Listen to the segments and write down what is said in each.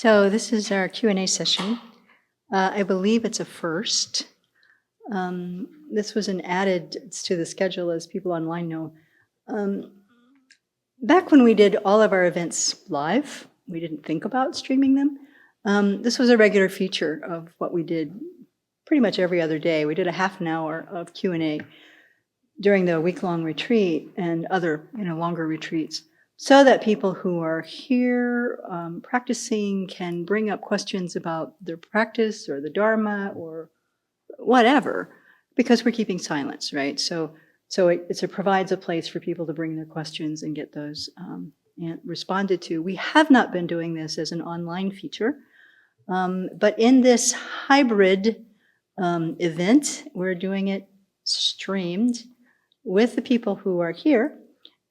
So this is our Q&A session. I believe it's a first. This was an added to the schedule, as people online know. Back when we did all of our events live, we didn't think about streaming them. This was a regular feature of what we did pretty much every other day. We did a half an hour of Q&A during the week-long retreat and other longer retreats, so that people who are here practicing can bring up questions about their practice or the Dharma or whatever, because we're keeping silence, right? So it provides a place for people to bring their questions and get those responded to. We have not been doing this as an online feature, but in this hybrid event, we're doing it streamed with the people who are here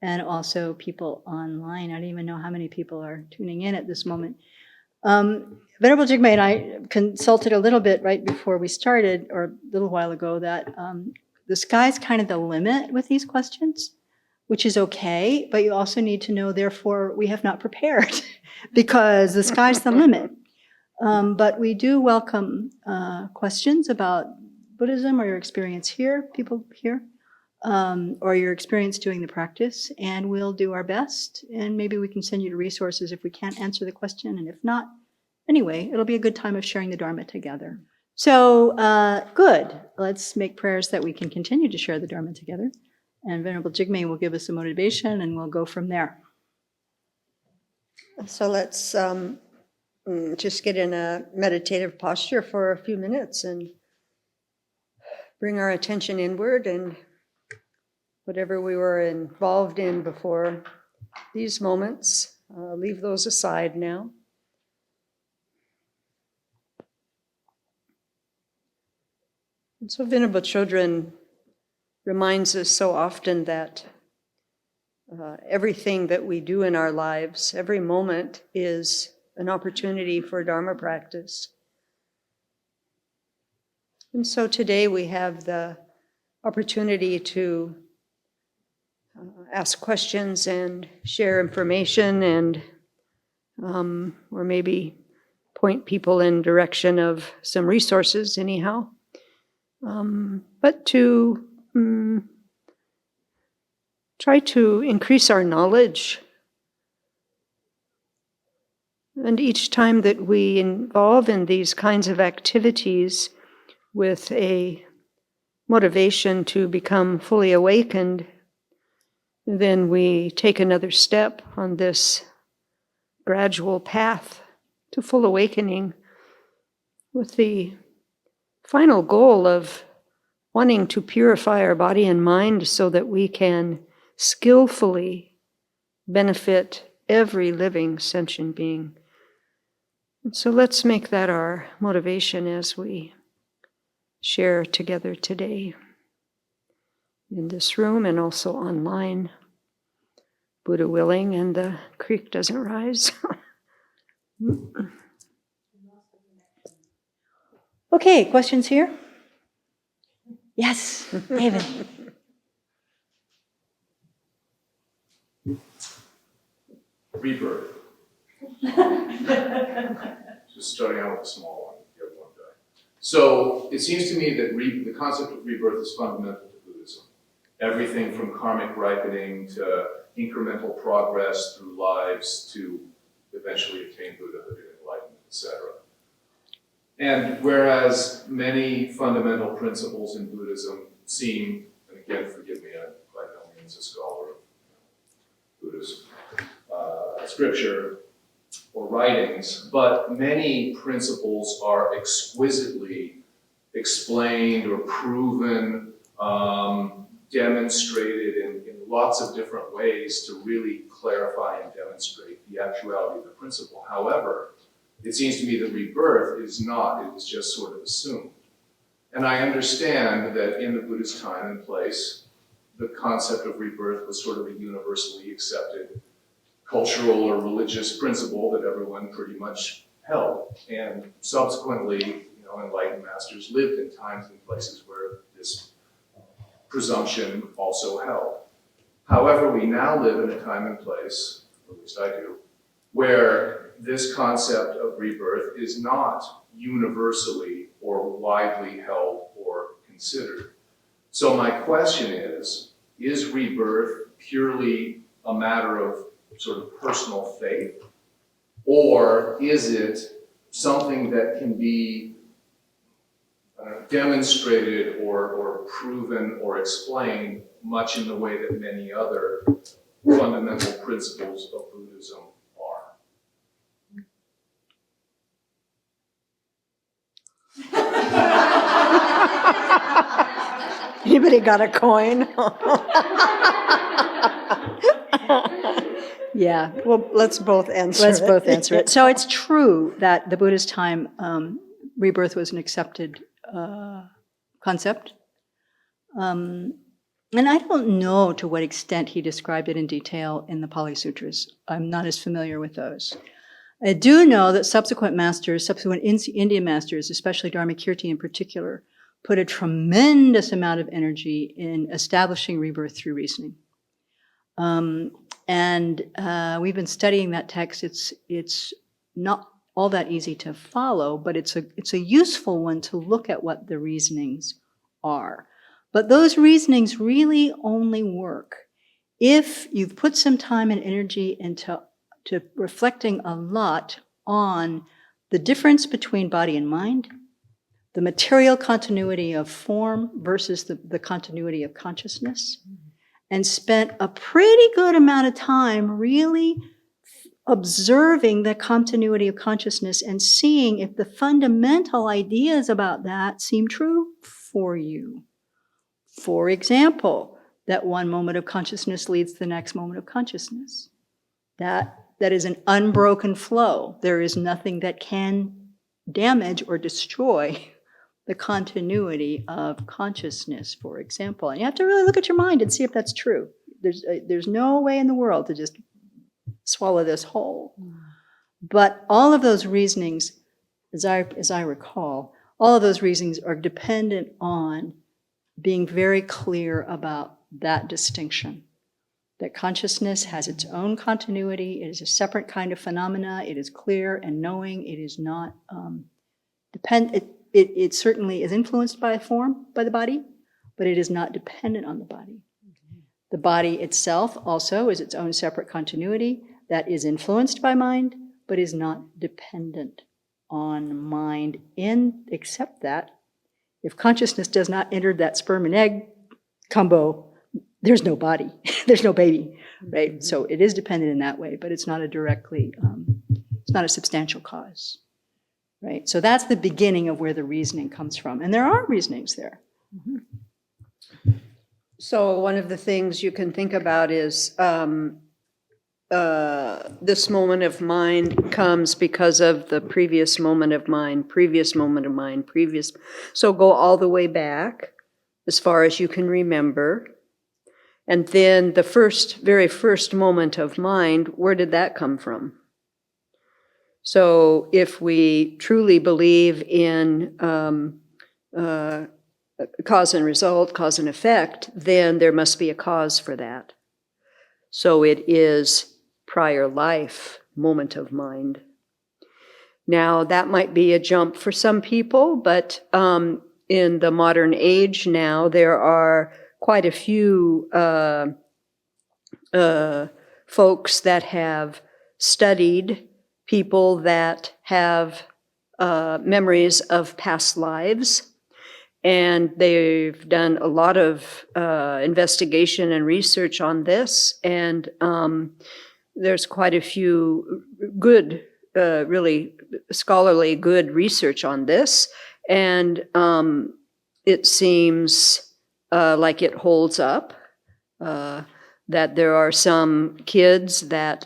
and also people online. I don't even know how many people are tuning in at this moment. Venerable Jigme and I consulted a little bit right before we started, or a little while ago, that the sky's kind of the limit with these questions, which is okay, but you also need to know, therefore, we have not prepared because the sky's the limit. But we do welcome questions about Buddhism or your experience here, people here, or your experience doing the practice, and we'll do our best, and maybe we can send you to resources if we can't answer the question, and if not, anyway, it'll be a good time of sharing the Dharma together. So, good. Let's make prayers that we can continue to share the Dharma together, and Venerable Jigme will give us a motivation, and we'll go from there. So let's just get in a meditative posture for a few minutes and bring our attention inward, and whatever we were involved in before these moments, leave those aside now. And so Venerable Chodron reminds us so often that everything that we do in our lives, every moment, is an opportunity for Dharma practice. And so today we have the opportunity to ask questions and share information, and or maybe point people in direction of some resources anyhow. But to try to increase our knowledge. And each time that we involve in these kinds of activities with a motivation to become fully awakened, then we take another step on this gradual path to full awakening, with the final goal of wanting to purify our body and mind so that we can skillfully benefit every living sentient being. And so let's make that our motivation as we share together today, in this room and also online, Buddha willing, and the creek doesn't rise. Okay, questions here? Yes, David. Rebirth. Just starting out with a small one. You have one guy. So it seems to me that the concept of rebirth is fundamental to Buddhism. Everything from karmic ripening to incremental progress through lives to eventually attain Buddhahood and enlightenment, etc. And whereas many fundamental principles in Buddhism seem, and again, forgive me, I'm by no means a scholar of Buddhist scripture or writings, but many principles are exquisitely explained or proven, demonstrated in lots of different ways to really clarify and demonstrate the actuality of the principle. However, it seems to me that rebirth is not, it is just sort of assumed. And I understand that in the Buddhist time and place, the concept of rebirth was sort of a universally accepted cultural or religious principle that everyone pretty much held. And subsequently, enlightened masters lived in times and places where this presumption also held. However, we now live in a time and place, at least I do, where this concept of rebirth is not universally or widely held or considered. So my question is rebirth purely a matter of sort of personal faith, or is it something that can be demonstrated or proven or explained much in the way that many other fundamental principles of Buddhism are? Anybody got a coin? Yeah, Well, let's both answer let's it. both answer it. So it's true that the Buddhist time, rebirth was an accepted concept. And I don't know to what extent he described it in detail in the Pali Sutras. I'm not as familiar with those. I do know that subsequent Indian masters, especially Dharmakirti in particular, put a tremendous amount of energy in establishing rebirth through reasoning. We've been studying that text. It's not all that easy to follow, but it's a useful one to look at what the reasonings are. But those reasonings really only work if you've put some time and energy into reflecting a lot on the difference between body and mind, the material continuity of form versus the continuity of consciousness, and spent a pretty good amount of time really observing the continuity of consciousness and seeing if the fundamental ideas about that seem true for you. For example, that one moment of consciousness leads to the next moment of consciousness. That is an unbroken flow. There is nothing that can damage or destroy the continuity of consciousness, for example. And you have to really look at your mind and see if that's true. There's no way in the world to just swallow this whole. But all of those reasonings, as I recall, all of those reasonings are dependent on being very clear about that distinction. That consciousness has its own continuity, it is a separate kind of phenomena, it is clear and knowing, it is not dependent. It certainly is influenced by form, by the body, but it is not dependent on the body. The body itself also is its own separate continuity that is influenced by mind, but is not dependent on mind except that if consciousness does not enter that sperm and egg combo, there's no body, there's no baby, right? So it is dependent in that way, but it's not it's not a substantial cause, right? So that's the beginning of where the reasoning comes from. And there are reasonings there. So one of the things you can think about is this moment of mind comes because of the previous moment of mind, so go all the way back as far as you can remember. And then the very first moment of mind, where did that come from? So if we truly believe in cause and result, cause and effect, then there must be a cause for that. So it is prior life, moment of mind. Now, that might be a jump for some people, but in the modern age now, there are quite a few folks that have studied people that have memories of past lives. And they've done a lot of investigation and research on this. And there's quite a few good, really scholarly good research on this. And it seems like it holds up, that there are some kids that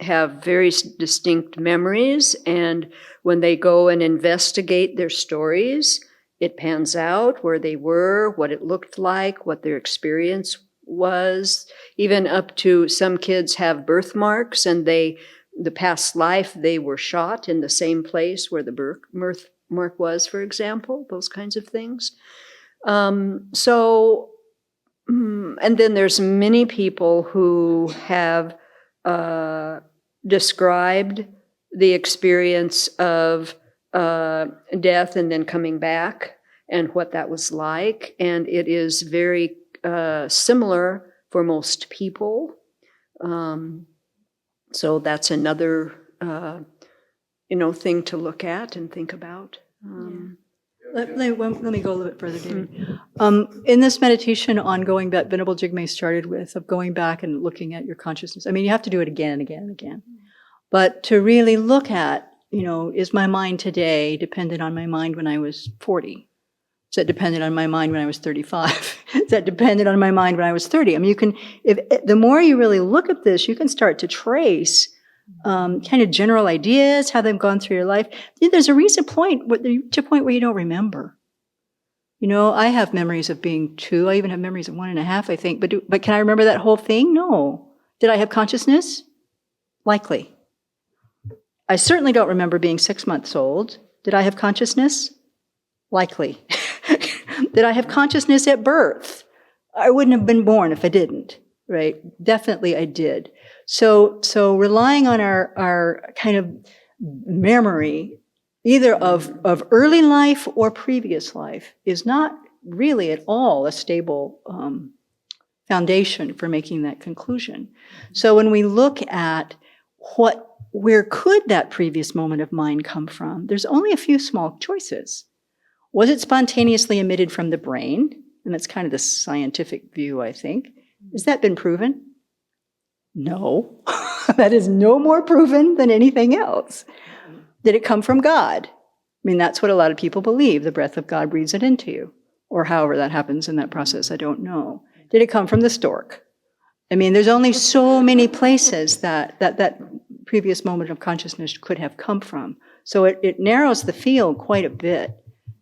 have very distinct memories. And when they go and investigate their stories, it pans out where they were, what it looked like, what their experience was, even up to some kids have birthmarks and the past life they were shot in the same place where the birthmark was, for example, those kinds of things. And then there's many people who have described the experience of death and then coming back and what that was like. And it is very similar for most people. So that's another, thing to look at and think about. Let me go a little bit further, David. In this meditation on going back, Venerable Jigme started with, of going back and looking at your consciousness. I mean, you have to do it again and again and again. But to really look at, is my mind today dependent on my mind when I was 40? Is that dependent on my mind when I was 35? Is that dependent on my mind when I was 30? I mean, the more you really look at this, you can start to trace kind of general ideas, how they've gone through your life. There's a recent point, to a point where you don't remember. I have memories of being 2. I even have memories of 1.5, I think. But can I remember that whole thing? No. Did I have consciousness? Likely. I certainly don't remember being 6 months old. Did I have consciousness? Likely. Did I have consciousness at birth? I wouldn't have been born if I didn't, right? Definitely I did. So relying on our kind of memory, either of early life or previous life, is not really at all a stable foundation for making that conclusion. So when we look at where could that previous moment of mind come from, there's only a few small choices. Was it spontaneously emitted from the brain? And that's kind of the scientific view, I think. Has that been proven? No. That is no more proven than anything else. Did it come from God? I mean, that's what a lot of people believe. The breath of God breathes it into you. Or however that happens in that process, I don't know. Did it come from the stork? I mean, there's only so many places that previous moment of consciousness could have come from. So it narrows the field quite a bit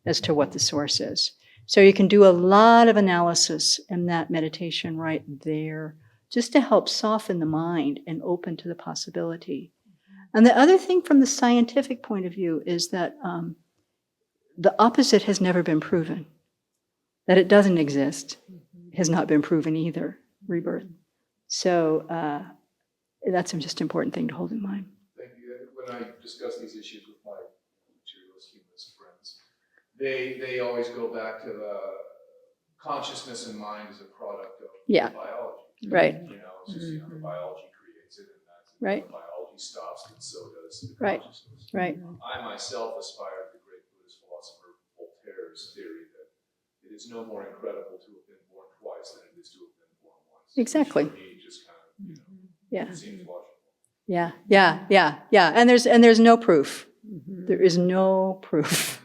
as to what the source is. So you can do a lot of analysis in that meditation right there, just to help soften the mind and open to the possibility. And the other thing from the scientific point of view is that the opposite has never been proven. That it doesn't exist has not been proven either, rebirth. So that's a just important thing to hold in mind. Thank you. When I discuss these issues with my materialist humanist friends, they always go back to the consciousness and mind as a product of biology. Right. It's just, the biology creates it, and that's right. The biology stops, and so does the right. consciousness. Right. I myself aspire to the great Buddhist philosopher Voltaire's theory that it is no more incredible to have been born twice than it is to have been born once. Exactly. Which just kind of, seems logical. Yeah. And there's no proof. There is no proof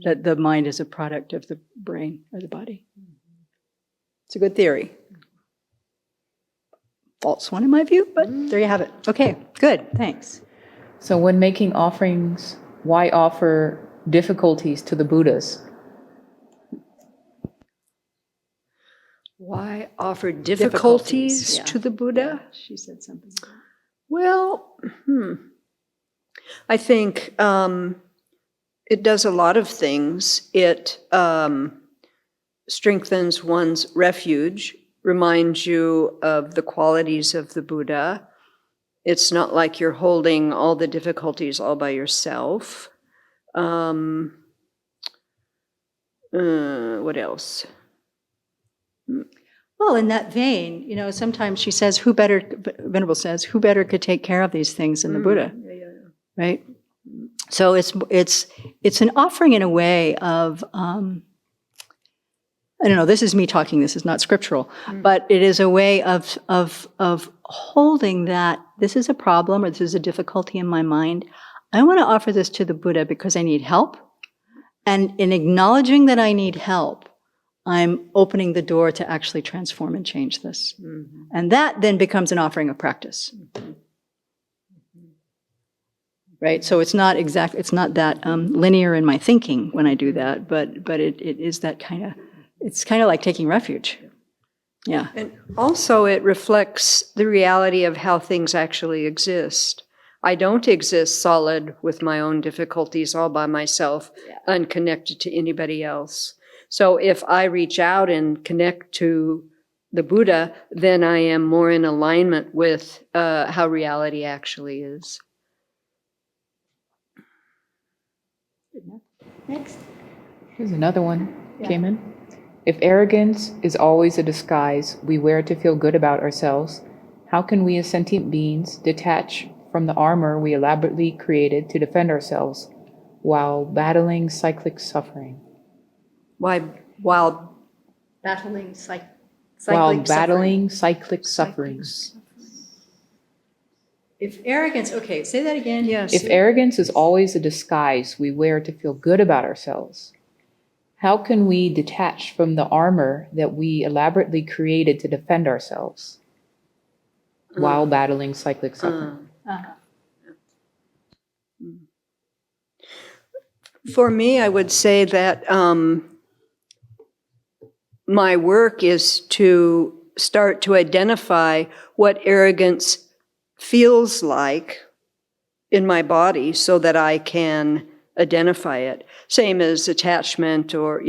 that the mind is a product of the brain or the body. It's a good theory. False one in my view, but there you have it. Okay, good, thanks. So when making offerings, why offer difficulties to the Buddhas? Why offer difficulties to the Buddha? Yeah, she said something. Well, I think it does a lot of things. It strengthens one's refuge, reminds you of the qualities of the Buddha. It's not like you're holding all the difficulties all by yourself. What else? Well, in that vein, sometimes she says, Venerable says, who better could take care of these things than the Buddha? Right? So it's an offering in a way of, I don't know, this is me talking, this is not scriptural, but it is a way of holding that this is a problem or this is a difficulty in my mind. I want to offer this to the Buddha because I need help. And in acknowledging that I need help, I'm opening the door to actually transform and change this. And that then becomes an offering of practice. Right? So it's not that linear in my thinking when I do that, but it is that kind of, it's kind of like taking refuge. Yeah. And also it reflects the reality of how things actually exist. I don't exist solid with my own difficulties all by myself, unconnected to anybody else. So if I reach out and connect to the Buddha, then I am more in alignment with how reality actually is. Next. Here's another one came in. If arrogance is always a disguise we wear to feel good about ourselves, how can we as sentient beings detach from the armor we elaborately created to defend ourselves while battling cyclic suffering? While Battling While battling cyclic suffering. If arrogance, okay, say that again. Yes. If arrogance is always a disguise we wear to feel good about ourselves, how can we detach from the armor that we elaborately created to defend ourselves while battling cyclic suffering? For me, I would say that my work is to start to identify what arrogance feels like in my body so that I can identify it. Same as attachment or,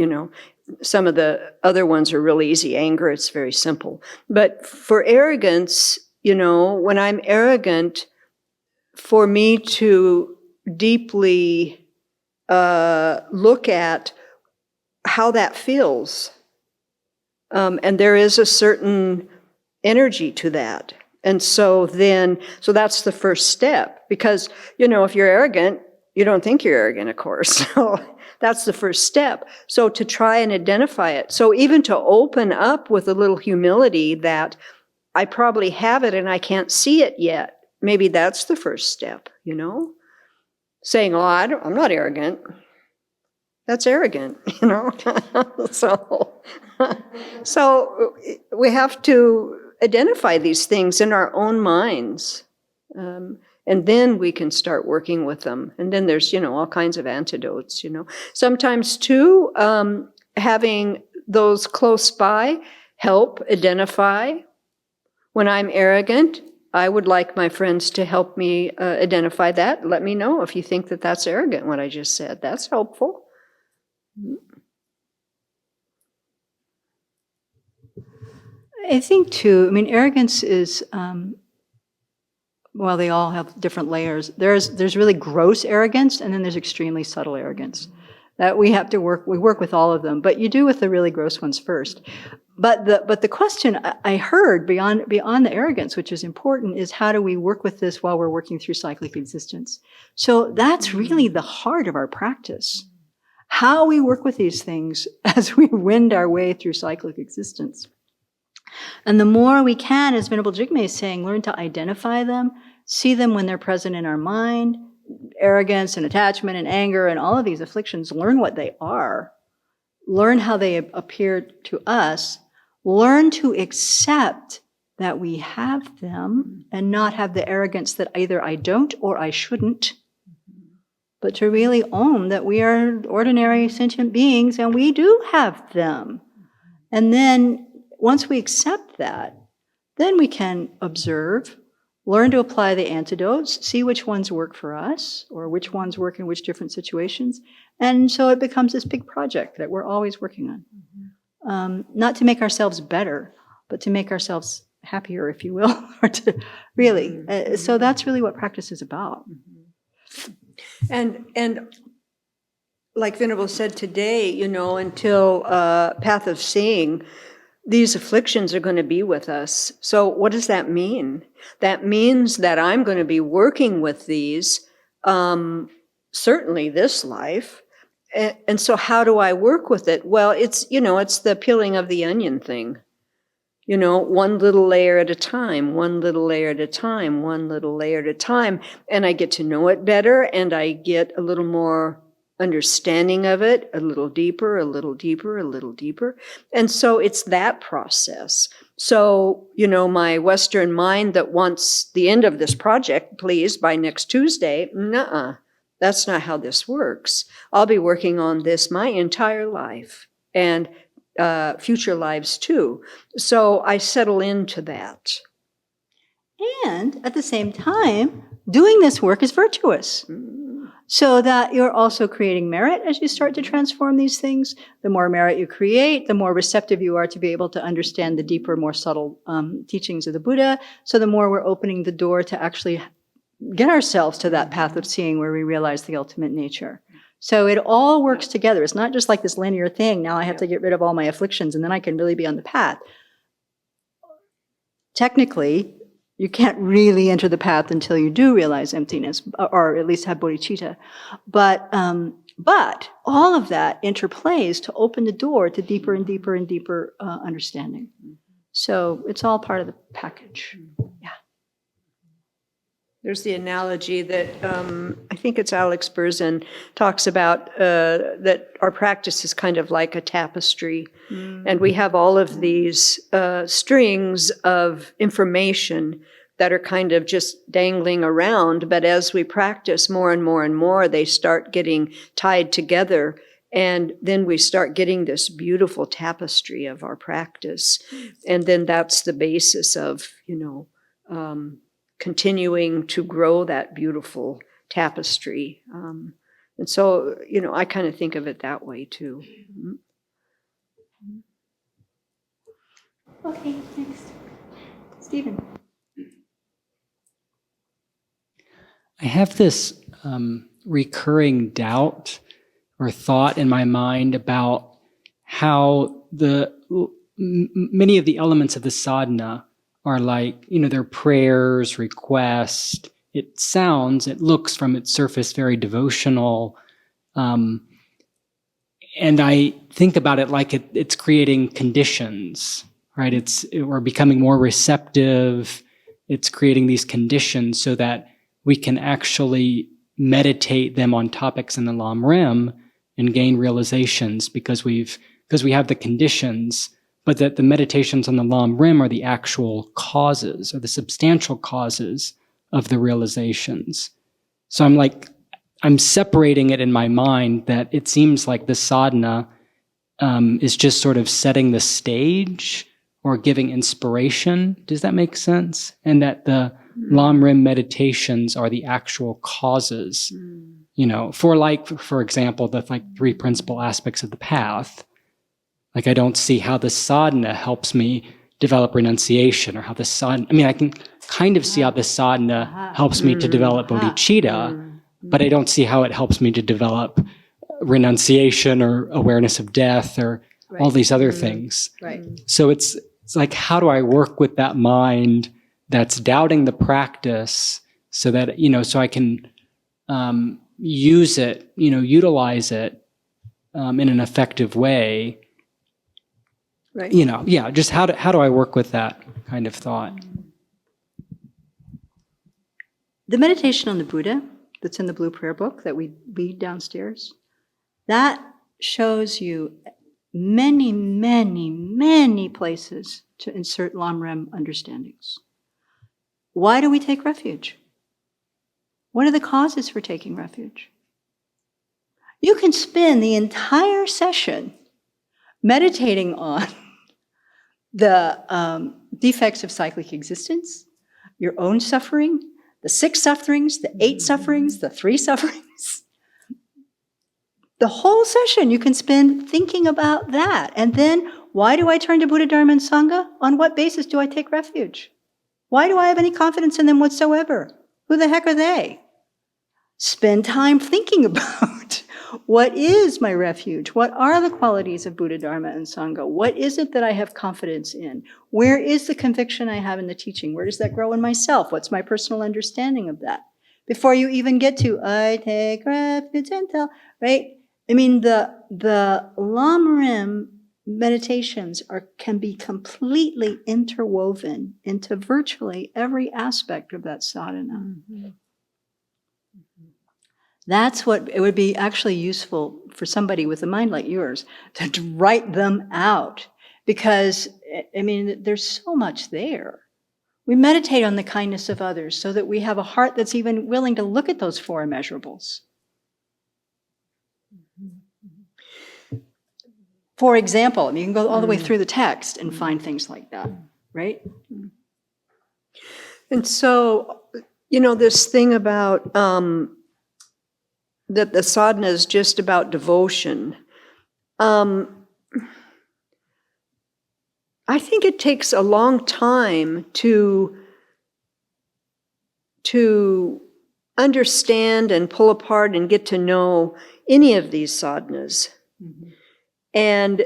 some of the other ones are really easy. Anger, it's very simple. But for arrogance, when I'm arrogant, for me to deeply look at how that feels. And there is a certain energy to that. And so that's the first step. Because, if you're arrogant, you don't think you're arrogant, of course. So that's the first step. So to try and identify it. So even to open up with a little humility that I probably have it and I can't see it yet. Maybe that's the first step, Saying, I'm not arrogant. That's arrogant, So we have to identify these things in our own minds. And then we can start working with them. And then there's, all kinds of antidotes, Sometimes, too, having those close by help identify. When I'm arrogant, I would like my friends to help me identify that. Let me know if you think that that's arrogant, what I just said. That's helpful. I think too, arrogance is, they all have different layers. There's really gross arrogance, and then there's extremely subtle arrogance. That we work with all of them, but you do with the really gross ones first. But the question I heard beyond the arrogance, which is important, is how do we work with this while we're working through cyclic existence? So that's really the heart of our practice. How we work with these things as we wend our way through cyclic existence. And the more we can, as Venerable Jigme is saying, learn to identify them, see them when they're present in our mind, arrogance and attachment and anger and all of these afflictions, learn what they are, learn how they appear to us, learn to accept that we have them and not have the arrogance that either I don't or I shouldn't, but to really own that we are ordinary sentient beings and we do have them. And then once we accept that, then we can observe, learn to apply the antidotes, see which ones work for us or which ones work in which different situations. And so it becomes this big project that we're always working on. Not to make ourselves better, but to make ourselves happier, if you will, or to really. So that's really what practice is about. And like Venerable said today, until Path of Seeing, these afflictions are going to be with us. So what does that mean? That means that I'm going to be working with these, certainly this life. And so how do I work with it? Well, it's the peeling of the onion thing. One little layer at a time, one little layer at a time, one little layer at a time. And I get to know it better, and I get a little more understanding of it, a little deeper, a little deeper, a little deeper. And so it's that process. So, my Western mind that wants the end of this project, please, by next Tuesday, nuh-uh. That's not how this works. I'll be working on this my entire life and future lives too. So I settle into that. And at the same time, doing this work is virtuous. So that you're also creating merit as you start to transform these things. The more merit you create, the more receptive you are to be able to understand the deeper, more subtle teachings of the Buddha. So the more we're opening the door to actually get ourselves to that path of seeing where we realize the ultimate nature. So it all works together. It's not just like this linear thing. Now I have to get rid of all my afflictions and then I can really be on the path. Technically, you can't really enter the path until you do realize emptiness, or at least have bodhicitta. But all of that interplays to open the door to deeper and deeper and deeper understanding. So it's all part of the package. Yeah. There's the analogy that I think it's Alex Berzin talks about, that our practice is kind of like a tapestry. And we have all of these strings of information that are kind of just dangling around. But as we practice more and more and more, they start getting tied together. And then we start getting this beautiful tapestry of our practice. And then that's the basis of, continuing to grow that beautiful tapestry. And so, I kind of think of it that way too. Okay, next. Stephen. I have this recurring doubt or thought in my mind about how many of the elements of the sadhana are like, they're prayers, requests. It looks from its surface very devotional. And I think about it like it's creating conditions, right? We're becoming more receptive. It's creating these conditions so that we can actually meditate them on topics in the Lam Rim and gain realizations because we have the conditions, but that the meditations on the Lam Rim are the actual causes or the substantial causes of the realizations. So I'm separating it in my mind that it seems like the sadhana is just sort of setting the stage or giving inspiration. Does that make sense? And that the Lam Rim meditations are the actual causes, for example, the three principal aspects of the path. I don't see how the sadhana helps me develop renunciation, or how the sadhana, I can kind of see how the sadhana helps me to develop bodhicitta, but I don't see how it helps me to develop renunciation or awareness of death or all these other things. Right. So it's like, how do I work with that mind that's doubting the practice so that, so I can use it, utilize it in an effective way. Right. Just how do I work with that kind of thought? The meditation on the Buddha that's in the Blue Prayer Book that we read downstairs, that shows you many, many, many places to insert Lam Rim understandings. Why do we take refuge? What are the causes for taking refuge? You can spend the entire session meditating on the defects of cyclic existence, your own suffering, the 6 sufferings, the 8 sufferings, the 3 sufferings. The whole session you can spend thinking about that. And then, why do I turn to Buddha, Dharma, and Sangha? On what basis do I take refuge? Why do I have any confidence in them whatsoever? Who the heck are they? Spend time thinking about what is my refuge? What are the qualities of Buddha, Dharma, and Sangha? What is it that I have confidence in? Where is the conviction I have in the teaching? Where does that grow in myself? What's my personal understanding of that? Before you even get to, I take refuge until, right? The Lam Rim meditations can be completely interwoven into virtually every aspect of that sadhana. That's what it would be actually useful for somebody with a mind like yours to write them out, because there's so much there. We meditate on the kindness of others so that we have a heart that's even willing to look at those 4 immeasurables. For example, you can go all the way through the text and find things like that, right? And so, this thing about that the sadhana is just about devotion. I think it takes a long time to understand and pull apart and get to know any of these sadhanas. Mm-hmm. And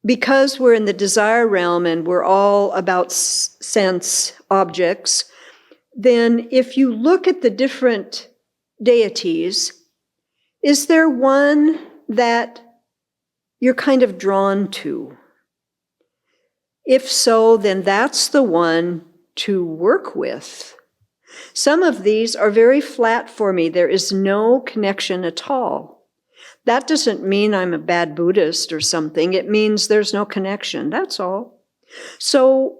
because we're in the desire realm and we're all about sense objects, then if you look at the different deities, is there one that you're kind of drawn to? If so, then that's the one to work with. Some of these are very flat for me. There is no connection at all. That doesn't mean I'm a bad Buddhist or something. It means there's no connection. That's all. So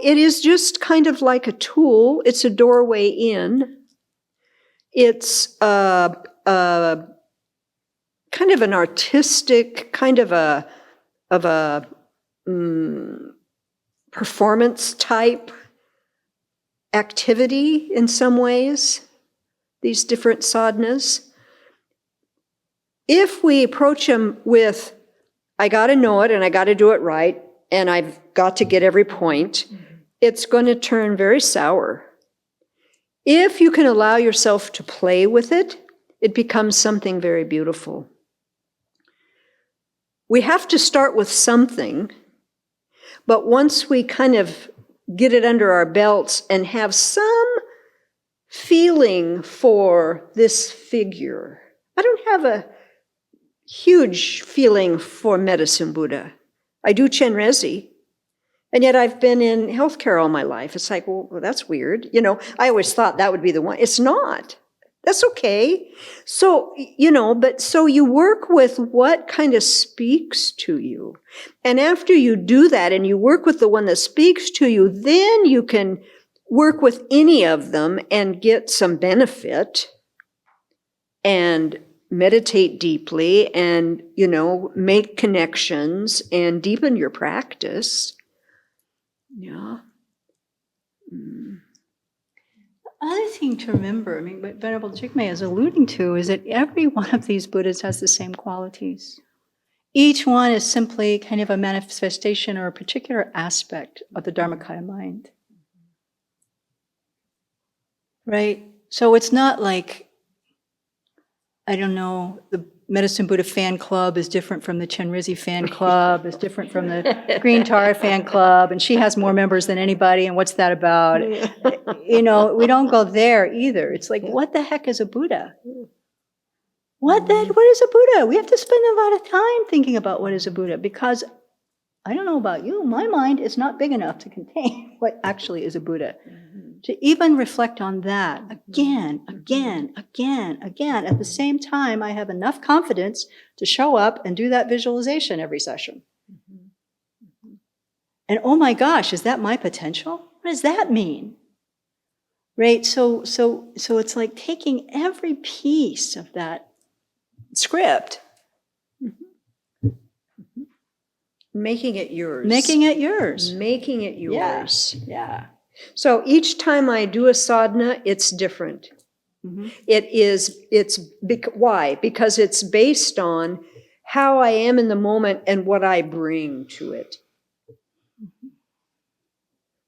it is just kind of like a tool. It's a doorway in. It's kind of an artistic, kind of a performance type activity in some ways, these different sadhanas. If we approach them with, I got to know it and I got to do it right and I've got to get every point, it's going to turn very sour. If you can allow yourself to play with it, it becomes something very beautiful. We have to start with something, but once we kind of get it under our belts and have some feeling for this figure. I don't have a huge feeling for Medicine Buddha. I do Chenrezig, and yet I've been in healthcare all my life. It's like, well, that's weird. I always thought that would be the one. It's not. That's okay. So, so you work with what kind of speaks to you. And after you do that and you work with the one that speaks to you, then you can work with any of them and get some benefit and meditate deeply and, make connections and deepen your practice. Yeah. Other thing to remember, what Venerable Jigme is alluding to is that every one of these Buddhas has the same qualities. Each one is simply kind of a manifestation or a particular aspect of the Dharmakaya mind. Right? So it's not like, I don't know, the Medicine Buddha fan club is different from the Chenrezig fan club, is different from the Green Tara fan club, and she has more members than anybody, and what's that about? We don't go there either. It's like, what the heck is a Buddha? What is a Buddha? We have to spend a lot of time thinking about what is a Buddha, because I don't know about you, my mind is not big enough to contain what actually is a Buddha. To even reflect on that again. At the same time, I have enough confidence to show up and do that visualization every session. And oh my gosh, is that my potential? What does that mean? Right? So it's like taking every piece of that script, making it yours. Yeah. So each time I do a sadhana, it's different. Mm-hmm. Why? Because it's based on how I am in the moment and what I bring to it.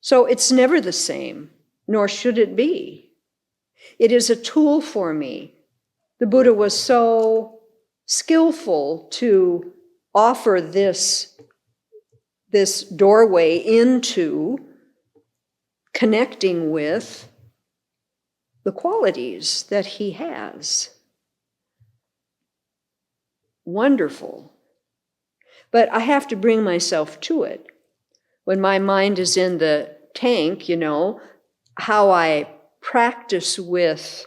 So it's never the same, nor should it be. It is a tool for me. The Buddha was so skillful to offer this doorway into connecting with the qualities that he has. Wonderful. But I have to bring myself to it. When my mind is in the tank, how I practice with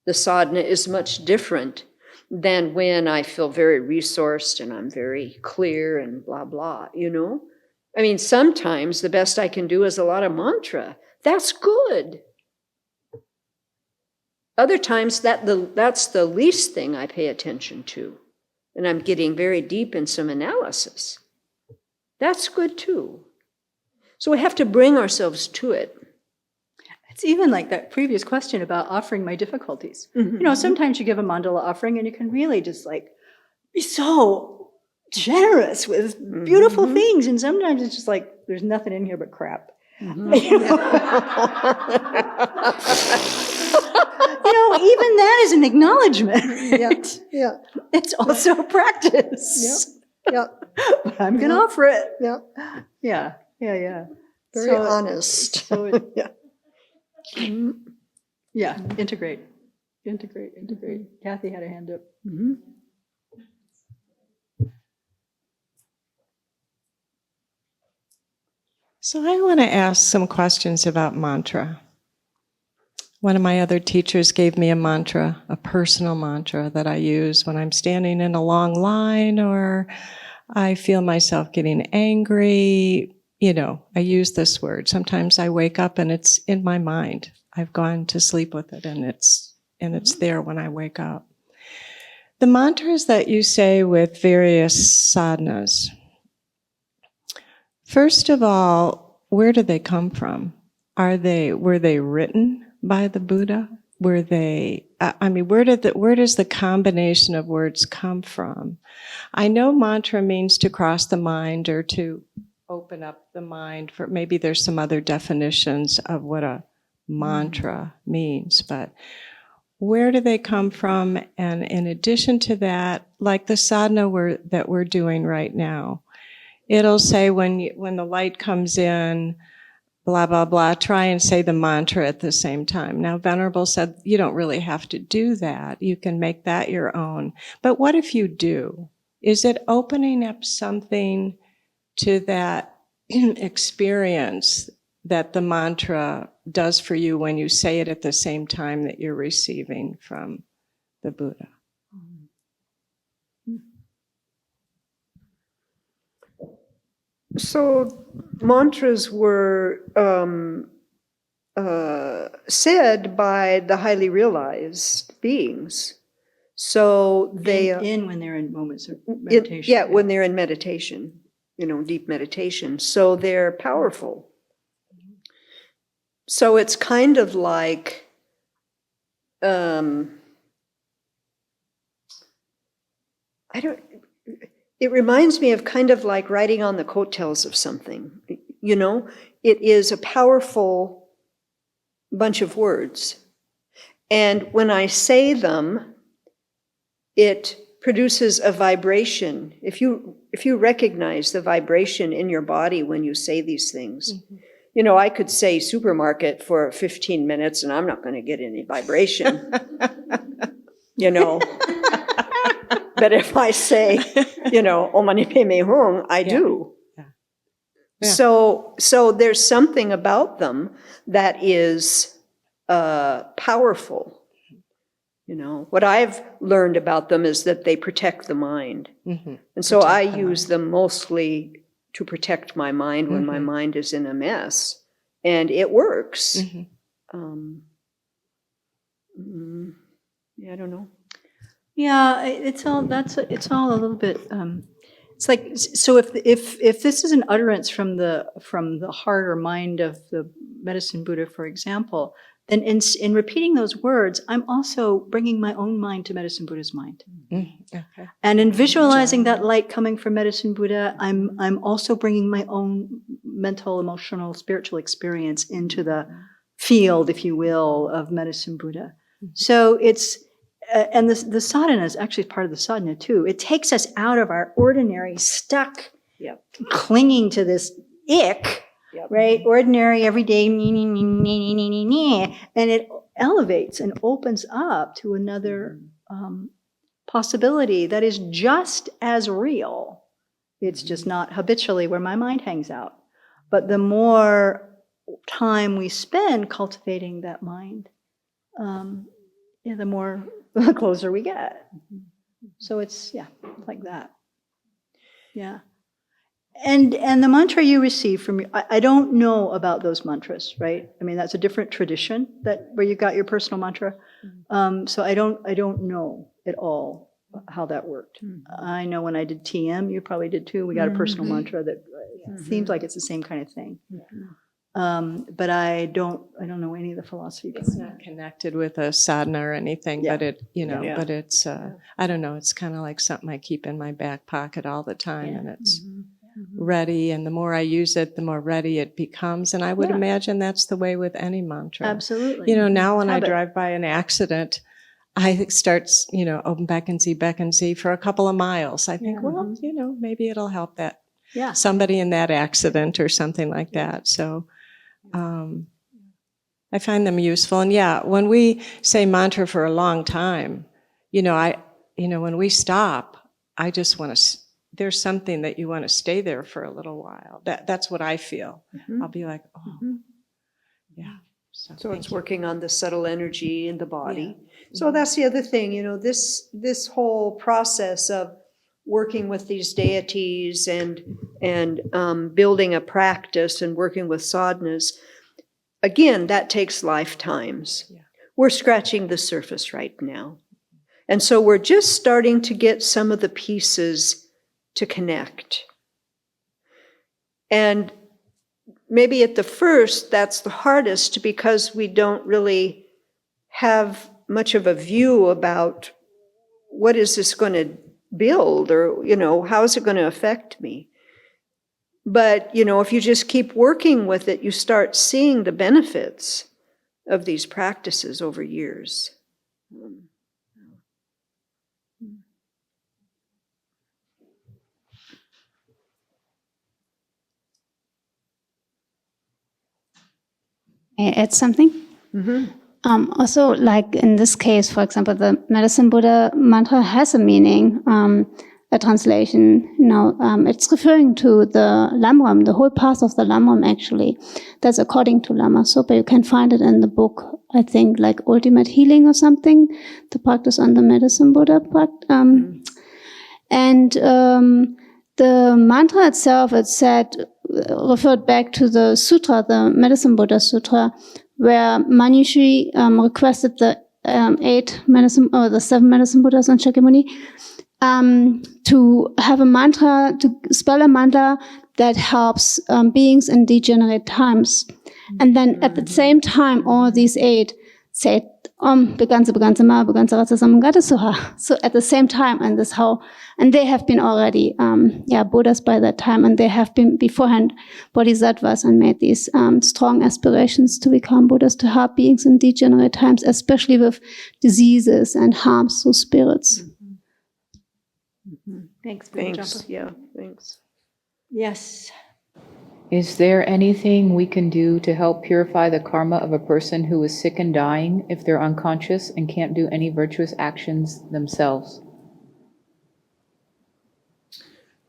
the sadhana is much different than when I feel very resourced and I'm very clear and blah, blah, sometimes the best I can do is a lot of mantra. That's good. Other times that's the least thing I pay attention to. And I'm getting very deep in some analysis. That's good too. So we have to bring ourselves to it. It's even like that previous question about offering my difficulties. Sometimes you give a mandala offering and you can really just like be so generous with beautiful things. And sometimes it's just like, there's nothing in here but crap. Even that is an acknowledgement. Right? Yeah. It's also a practice. Yeah. But I'm going to offer it. Yeah. Yeah. Very honest. Yeah, integrate. Kathy had a hand up. So I want to ask some questions about mantra. One of my other teachers gave me a mantra, a personal mantra that I use when I'm standing in a long line or I feel myself getting angry. I use this word. Sometimes I wake up and it's in my mind. I've gone to sleep with it and it's there when I wake up. The mantras that you say with various sadhanas, first of all, where do they come from? Were they written by the Buddha? Where does the combination of words come from? I know mantra means to cross the mind or to open up the mind. For maybe there's some other definitions of what a mantra means, but where do they come from? And in addition to that, like the sadhana that we're doing right now, it'll say when the light comes in, blah, blah, blah, try and say the mantra at the same time. Now, Venerable said you don't really have to do that. You can make that your own. But what if you do? Is it opening up something to that experience that the mantra does for you when you say it at the same time that you're receiving from the Buddha? So mantras were said by the highly realized beings. So they when they're in moments of meditation. when they're in meditation, deep meditation. So they're powerful. So it's kind of like it reminds me of kind of like riding on the coattails of something. It is a powerful bunch of words. And when I say them, it produces a vibration. If you recognize the vibration in your body when you say these things, I could say supermarket for 15 minutes and I'm not going to get any vibration, But if I say, Om Mani Padme Hum, I do. Yeah. So there's something about them that is powerful. What I've learned about them is that they protect the mind. And so I use them mostly to protect my mind when my mind is in a mess. And it works. I don't know. Yeah, it's all a little bit. It's like, so if this is an utterance from the heart or mind of the Medicine Buddha, for example, then in repeating those words, I'm also bringing my own mind to Medicine Buddha's mind. Okay. And in visualizing that light coming from Medicine Buddha, I'm also bringing my own mental, emotional, spiritual experience into the field, if you will, of Medicine Buddha. So it's. And the sadhana is actually part of the sadhana too. It takes us out of our ordinary stuck, clinging to this ick, right? Ordinary, everyday, and it elevates and opens up to another possibility that is just as real. It's just not habitually where my mind hangs out. But the more time we spend cultivating that mind, the closer we get. So it's, like that. Yeah. And the mantra you receive from, I don't know about those mantras, right? I mean, that's a different tradition where you got your personal mantra. So I don't know at all how that worked. I know when I did TM, you probably did too. We got a personal mantra that seems like it's the same kind of thing. But I don't know any of the philosophy. It's not connected with a sadhana or anything, Yeah. but it, Yeah. but it's, I don't know, it's kind of like something I keep in my back pocket all the time, and it's ready. And the more I use it, the more ready it becomes. And I would imagine that's the way with any mantra. Absolutely. Now when Habit. I drive by an accident, I start, open beck and see for a couple of miles. I think, well, maybe it'll help that somebody in that accident or something like that. So I find them useful. And when we say mantra for a long time, when we stop, I just want to, there's something that you want to stay there for a little while. That's what I feel. I'll be like, yeah. So it's working on the subtle energy in the body. So that's the other thing, this whole process of working with these deities and building a practice and working with sadhanas, again, that takes lifetimes. Yeah. We're scratching the surface right now. And so we're just starting to get some of the pieces to connect. And maybe at the first, that's the hardest because we don't really have much of a view about what is this going to build or, how is it going to affect me? But, if you just keep working with it, you start seeing the benefits of these practices over years. May I add something? Mm-hmm. Also, like in this case, for example, the Medicine Buddha mantra has a meaning, a translation. It's referring to the Lamram, the whole path of the Lamram, actually. That's according to Lama Zopa. You can find it in the book, I think, like Ultimate Healing or something, the practice on the Medicine Buddha. And the mantra itself, it said, referred back to the sutra, the Medicine Buddha Sutra, where Manjushri requested the 7 Medicine Buddhas on Shakyamuni to have a mantra, to spell a mantra that helps beings in degenerate times. And then at the same time, all these 8 said, Beganza Ma, Beganza Rasa Samgata. So at the same time, and they have been already, Buddhas by that time, and they have been beforehand Bodhisattvas and made these strong aspirations to become Buddhas, to help beings in degenerate times, especially with diseases and harms through spirits. Thanks. Thanks. Yes. Is there anything we can do to help purify the karma of a person who is sick and dying if they're unconscious and can't do any virtuous actions themselves?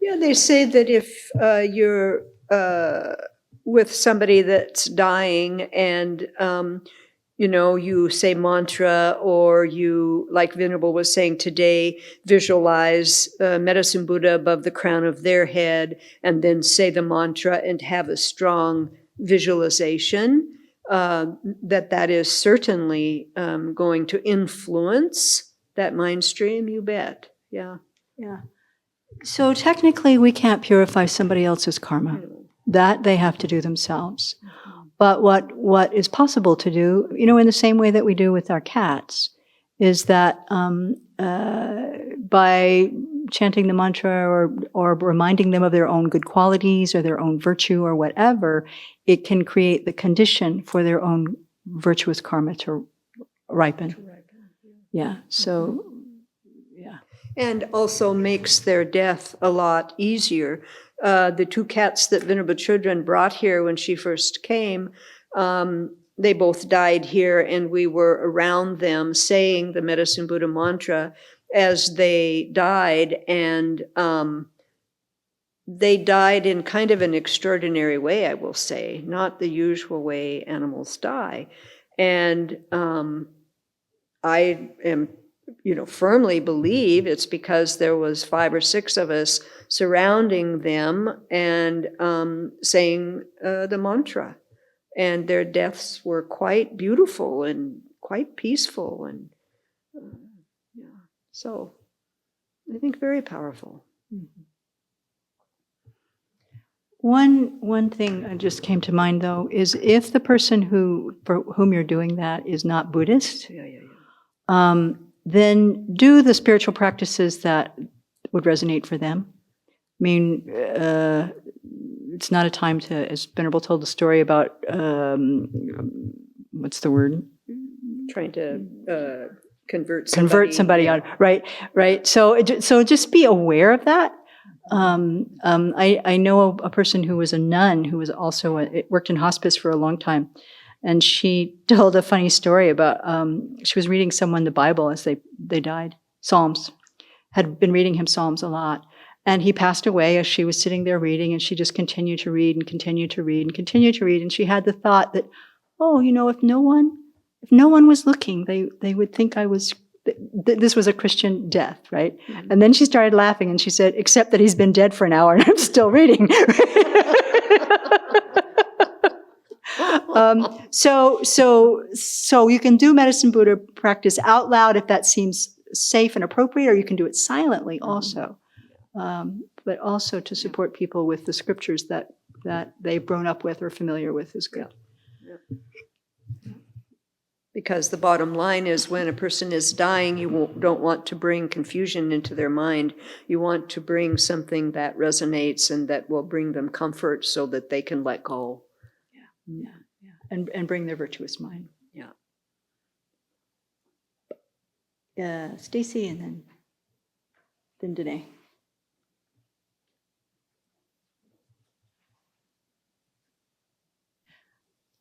Yeah, they say that if you're with somebody that's dying and, you say mantra, or you, like Venerable was saying today, visualize Medicine Buddha above the crown of their head and then say the mantra and have a strong visualization, that is certainly going to influence that mind stream, you bet. Yeah. Yeah. So technically, we can't purify somebody else's karma. That they have to do themselves. But what is possible to do, in the same way that we do with our cats, is that by chanting the mantra or reminding them of their own good qualities or their own virtue or whatever, it can create the condition for their own virtuous karma to ripen. Yeah. So, yeah. And also makes their death a lot easier. The 2 cats that Venerable Chödrön brought here when she first came, they both died here, and we were around them saying the Medicine Buddha mantra as they died, and they died in kind of an extraordinary way, I will say, not the usual way animals die. And I am firmly believe it's because there was 5 or 6 of us surrounding them and saying the mantra. And their deaths were quite beautiful and quite peaceful. And so I think very powerful. One thing that just came to mind, though, is if the person for whom you're doing that is not Buddhist, then do the spiritual practices that would resonate for them. I mean, it's not a time to, as Venerable told the story about, what's the word? Trying to convert somebody on, right. So just be aware of that. I know a person who was a nun who was also worked in hospice for a long time, and she told a funny story about she was reading someone the Bible as they died, Psalms, had been reading him Psalms a lot, and he passed away as she was sitting there reading, and she just continued to read and continued to read and continued to read, and she had the thought that, oh, if no one was looking, they would think I was. This was a Christian death, right? Mm-hmm. And then she started laughing and she said, except that he's been dead for an hour and I'm still reading. So you can do Medicine Buddha practice out loud if that seems safe and appropriate, or you can do it silently also. But also to support people with the scriptures that they've grown up with or familiar with is good. Yeah. Because the bottom line is when a person is dying, you don't want to bring confusion into their mind. You want to bring something that resonates and that will bring them comfort so that they can let go. Yeah. And bring their virtuous mind. Yeah. Stacy and then Danae.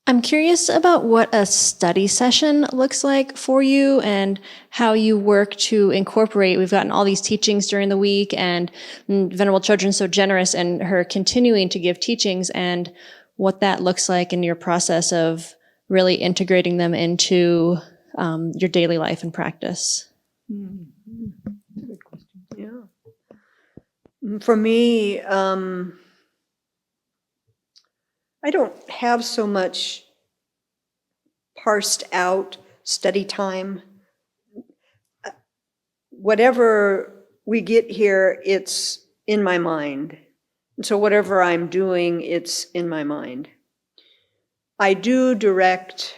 I'm curious about what a study session looks like for you and how you work to incorporate. We've gotten all these teachings during the week, and Venerable Chodron's so generous and her continuing to give teachings, and what that looks like in your process of really integrating them into your daily life and practice. Mm-hmm. Good question. Yeah. For me, I don't have so much parsed out study time. Whatever we get here, it's in my mind. And so whatever I'm doing, it's in my mind. I do direct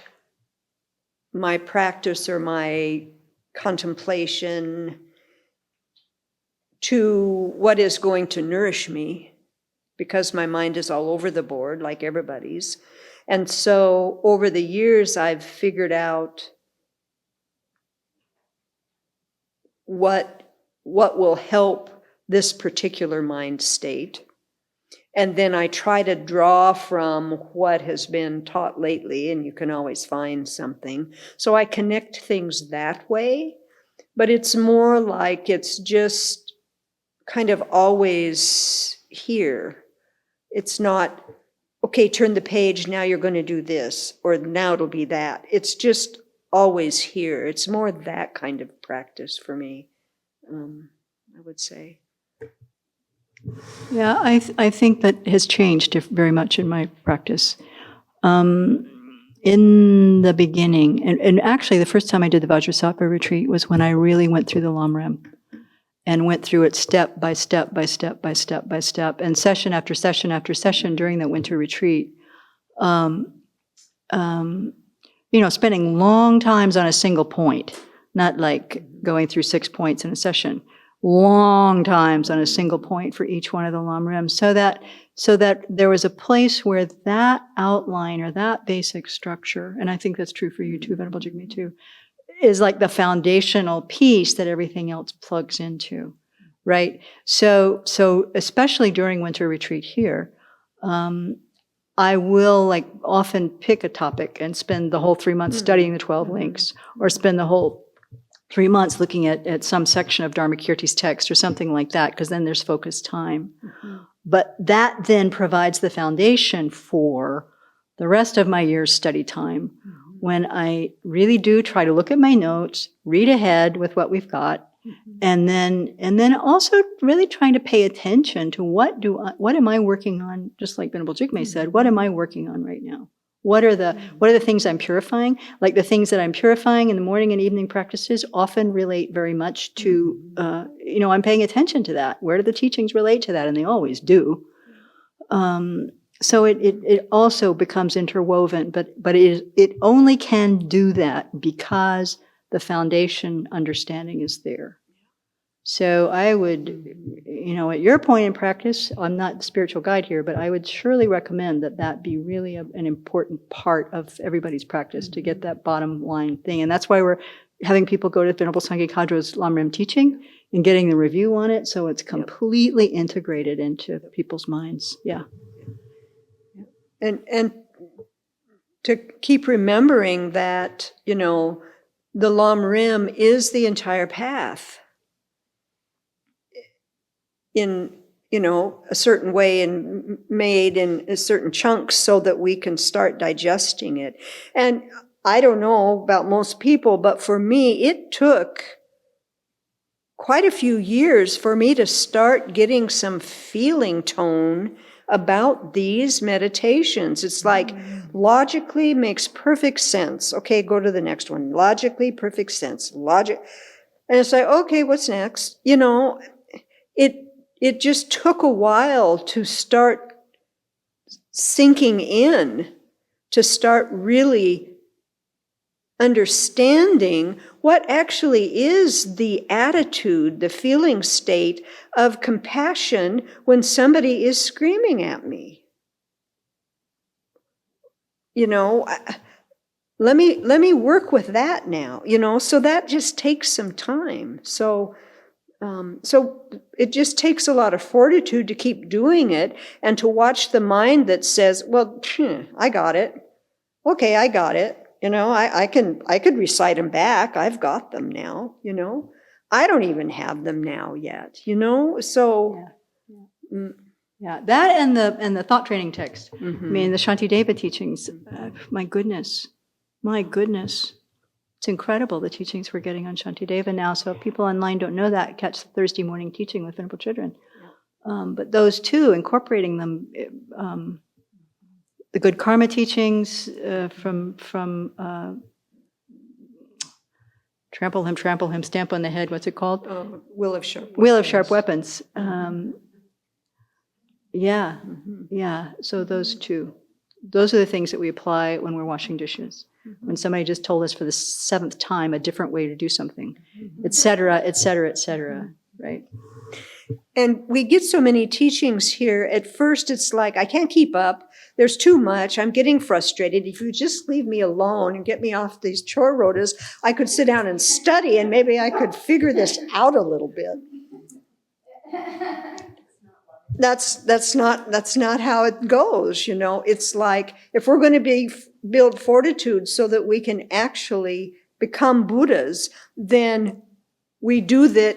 my practice or my contemplation to what is going to nourish me, because my mind is all over the board, like everybody's. And so over the years, I've figured out what will help this particular mind state. And then I try to draw from what has been taught lately, and you can always find something. So I connect things that way, but it's more like it's just kind of always here. It's not, okay, turn the page, now you're going to do this, or now it'll be that. It's just always here. It's more that kind of practice for me, I would say. Yeah, I think that has changed very much in my practice. In the beginning, and actually the first time I did the Vajrasattva retreat was when I really went through the Lamrim and went through it step by step by step by step by step, and session after session after session during that winter retreat. Spending long times on a single point, not like going through 6 points in a session. Long times on a single point for each one of the Lamrim, so that there was a place where that outline or that basic structure, and I think that's true for you too, Venerable Jigme too, is like the foundational piece that everything else plugs into, right? So especially during winter retreat here, I will often pick a topic and spend the whole 3 months studying the 12 links, or spend the whole 3 months looking at some section of Dharmakirti's text or something like that, because then there's focused time. Mm-hmm. But that then provides the foundation for the rest of my year's study time, when I really do try to look at my notes, read ahead with what we've got, and then also really trying to pay attention to what am I working on, just like Venerable Jigme said, what am I working on right now? What are the things I'm purifying? Like the things that I'm purifying in the morning and evening practices often relate very much to, I'm paying attention to that. Where do the teachings relate to that? And they always do. So it also becomes interwoven, but it only can do that because the foundation understanding is there. So I would, at your point in practice, I'm not the spiritual guide here, but I would surely recommend that be really an important part of everybody's practice to get that bottom line thing. And that's why we're having people go to Venerable Sangye Khadra's Lamrim teaching and getting the review on it, so it's completely integrated into people's minds. Yeah. And to keep remembering that, the Lamrim is the entire path in, a certain way and made in certain chunks so that we can start digesting it. And I don't know about most people, but for me, it took quite a few years for me to start getting some feeling tone about these meditations. It's like logically makes perfect sense. Okay, go to the next one. Logically, perfect sense. And it's like, okay, what's next? It just took a while to start sinking in, to start really understanding what actually is the attitude, the feeling state of compassion when somebody is screaming at me. Let me work with that now, so that just takes some time. So it just takes a lot of fortitude to keep doing it and to watch the mind that says, well, I got it. Okay, I got it. I could recite them back. I've got them now, I don't even have them now yet, so. Yeah, that and the thought training text. I mean, the Shantideva teachings, my goodness. It's incredible, the teachings we're getting on Shantideva now. So if people online don't know that, catch the Thursday morning teaching with Venerable Children. But those two, incorporating them, the good karma teachings from trample him, stamp on the head, what's it called? Wheel of Sharp Weapons. Wheel of Sharp Weapons. So those two. Those are the things that we apply when we're washing dishes. When somebody just told us for the 7th time a different way to do something, et cetera, right? And we get so many teachings here. At first, it's like, I can't keep up. There's too much. I'm getting frustrated. If you just leave me alone and get me off these chore rotas, I could sit down and study and maybe I could figure this out a little bit. That's not how it goes, It's like, if we're going to build fortitude so that we can actually become Buddhas, then we do this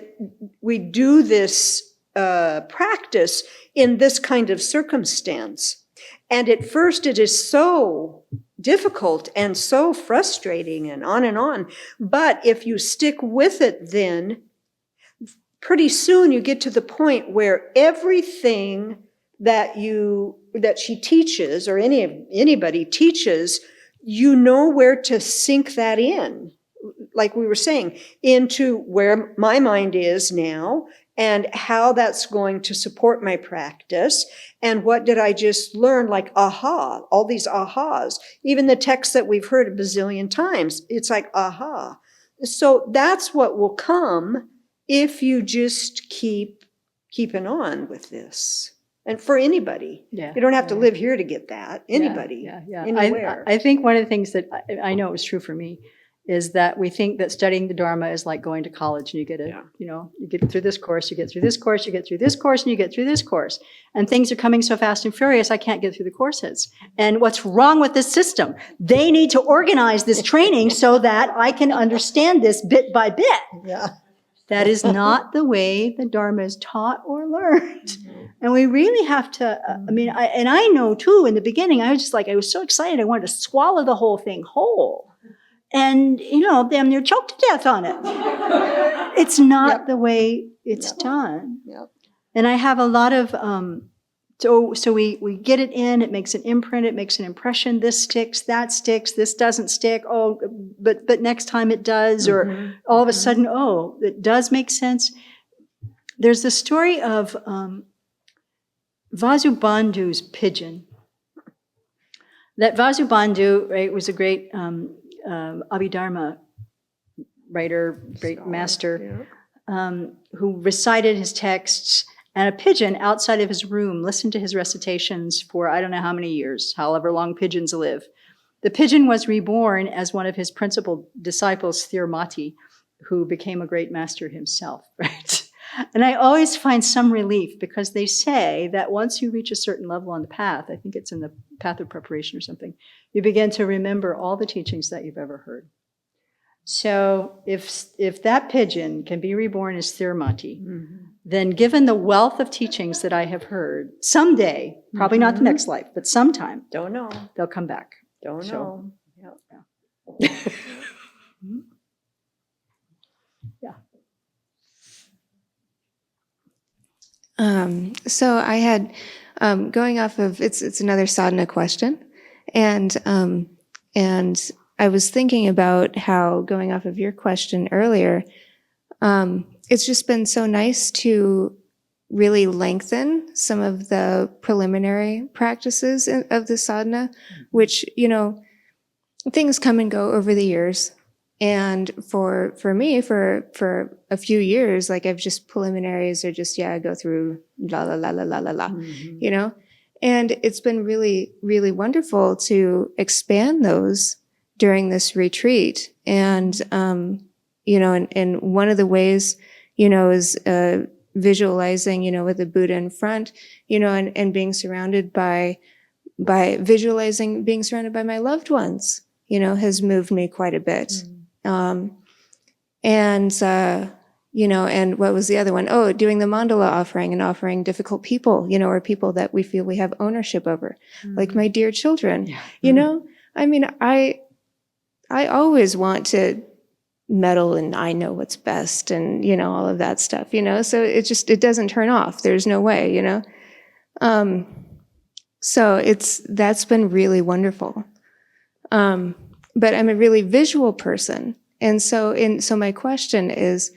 practice in this kind of circumstance. And at first it is so difficult and so frustrating and on. But if you stick with it, then pretty soon you get to the point where everything that she teaches or anybody teaches, where to sink that in. Like we were saying, into where my mind is now and how that's going to support my practice. And what did I just learn? Like, aha, all these ahas. Even the texts that we've heard a bazillion times, it's like, aha. So that's what will come if you just keeping on with this. And for anybody. Yeah. You don't have to live here to get that. Anybody. Anywhere. I think one of the things that I know is true for me is that we think that studying the Dharma is like going to college and you get you get through this course, you get through this course, you get through this course, and you get through this course. And things are coming so fast and furious, I can't get through the courses. And what's wrong with this system? They need to organize this training so that I can understand this bit by bit. Yeah. That is not the way the Dharma is taught or learned. And we really have to, I know too, in the beginning, I was so excited, I wanted to swallow the whole thing whole. And, damn near choked to death on it. It's not the way it's done. Yep. And I have a lot of, so we get it in, it makes an imprint, it makes an impression, this sticks, this doesn't stick, but next time it does, or all of a sudden, it does make sense. There's the story of Vasubandhu's pigeon. That Vasubandhu, right, was a great Abhidharma writer, great master, who recited his texts, and a pigeon outside of his room listened to his recitations for I don't know how many years, however long pigeons live. The pigeon was reborn as one of his principal disciples, Thirumati, who became a great master himself, right? And I always find some relief because they say that once you reach a certain level on the path, I think it's in the path of preparation or something, you begin to remember all the teachings that you've ever heard. So if that pigeon can be reborn as Thirumati, then given the wealth of teachings that I have heard, someday, probably not the next life, but sometime, Don't know. they'll come back. Don't So- know. Yeah. So I had, going off of, it's another sadhana question. And I was thinking about how, going off of your question earlier, it's just been so nice to really lengthen some of the preliminary practices of the sadhana, which, things come and go over the years. And for me, for a few years, like I've just preliminaries are just, go through la la la la la la la, and it's been really, really wonderful to expand those during this retreat. And, and one of the ways, is, visualizing, with the Buddha in front, and being surrounded by visualizing being surrounded by my loved ones, has moved me quite a bit. And what was the other one? Oh, doing the mandala offering and offering difficult people, or people that we feel we have ownership over, like my dear children, I mean, I always want to meddle and I know what's best and, all of that stuff, so it doesn't turn off. There's no way, so that's been really wonderful. But I'm a really visual person. And so my question is,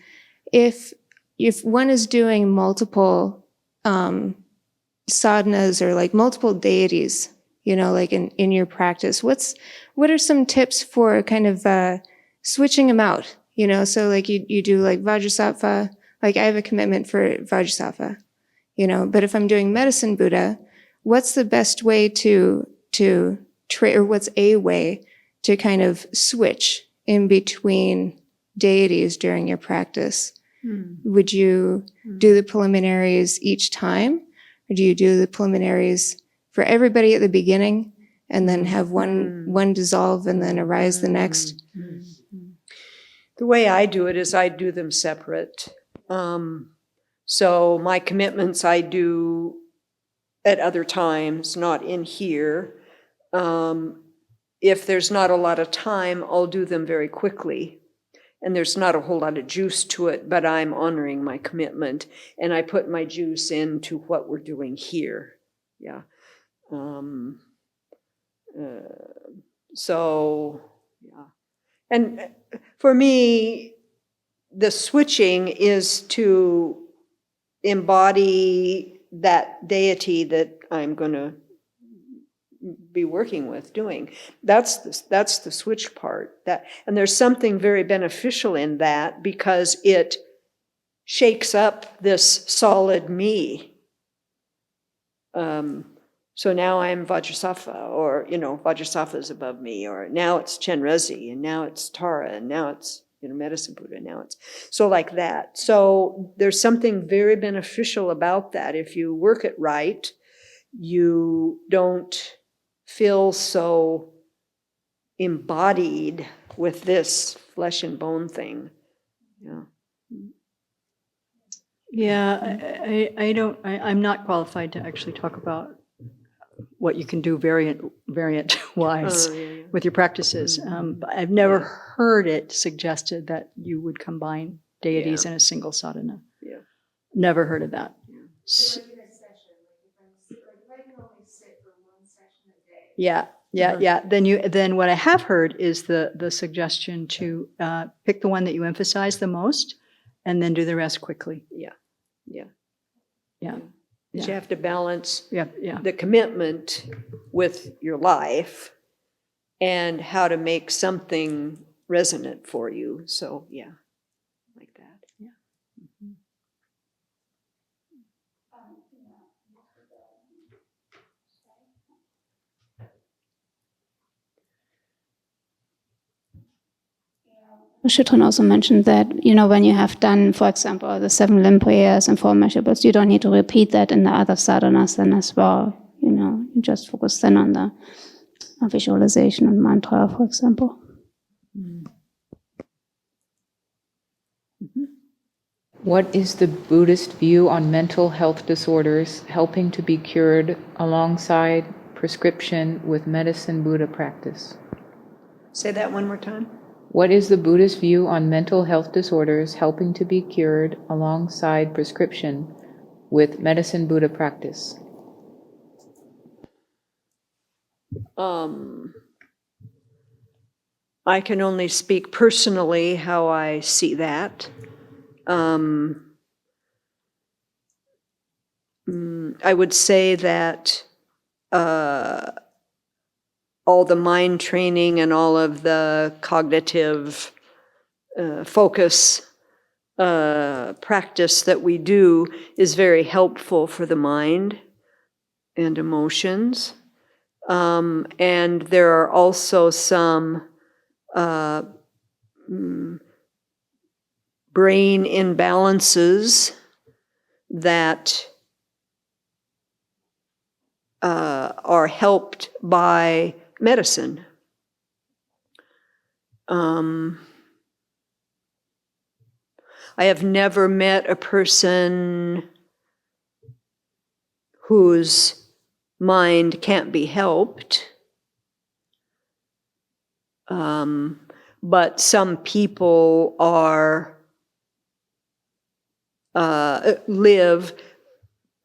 if one is doing multiple sadhanas or like multiple deities, like in your practice, what are some tips for kind of switching them out? So like you do like Vajrasattva, like I have a commitment for Vajrasattva, but if I'm doing medicine Buddha, what's the best way to or what's a way to kind of switch in between deities during your practice? Would you do the preliminaries each time? Or do you do the preliminaries for everybody at the beginning and then have one dissolve and then arise the next? The way I do it is I do them separate. So my commitments I do at other times, not in here. If there's not a lot of time, I'll do them very quickly. And there's not a whole lot of juice to it, but I'm honoring my commitment. And I put my juice into what we're doing here. Yeah. So, yeah. And for me, the switching is to embody that deity that I'm going to be working with, doing. That's the switch part. And there's something very beneficial in that because it shakes up this solid me. So now I'm Vajrasattva, or, Vajrasattva is above me, or now it's Chenrezig, and now it's Tara, and now it's, Medicine Buddha, now it's, so like that. So there's something very beneficial about that. If you work it right, you don't feel so embodied with this flesh and bone thing. Yeah. Yeah, I'm not qualified to actually talk about what you can do variant-wise with your practices. But I've never heard it suggested that you would combine deities in a single sadhana. Yeah. Never heard of that. Yeah. Then what I have heard is the suggestion to pick the one that you emphasize the most, and then do the rest quickly. Yeah. You have to balance Yeah, yeah. the commitment with your life and how to make something resonant for you. So, yeah, like that. Shitran also mentioned that, when you have done, for example, the 7 limb prayers and 4 measurables, you don't need to repeat that in the other sadhanas then as well. You just focus then on the visualization and mantra, for example. What is the Buddhist view on mental health disorders helping to be cured alongside prescription with medicine Buddha practice? Say that one more time. What is the Buddhist view on mental health disorders helping to be cured alongside prescription with medicine Buddha practice? I can only speak personally how I see that. I would say that all the mind training and all of the cognitive focus practice that we do is very helpful for the mind and emotions. And there are also some brain imbalances that are helped by medicine. I have never met a person whose mind can't be helped. But some people live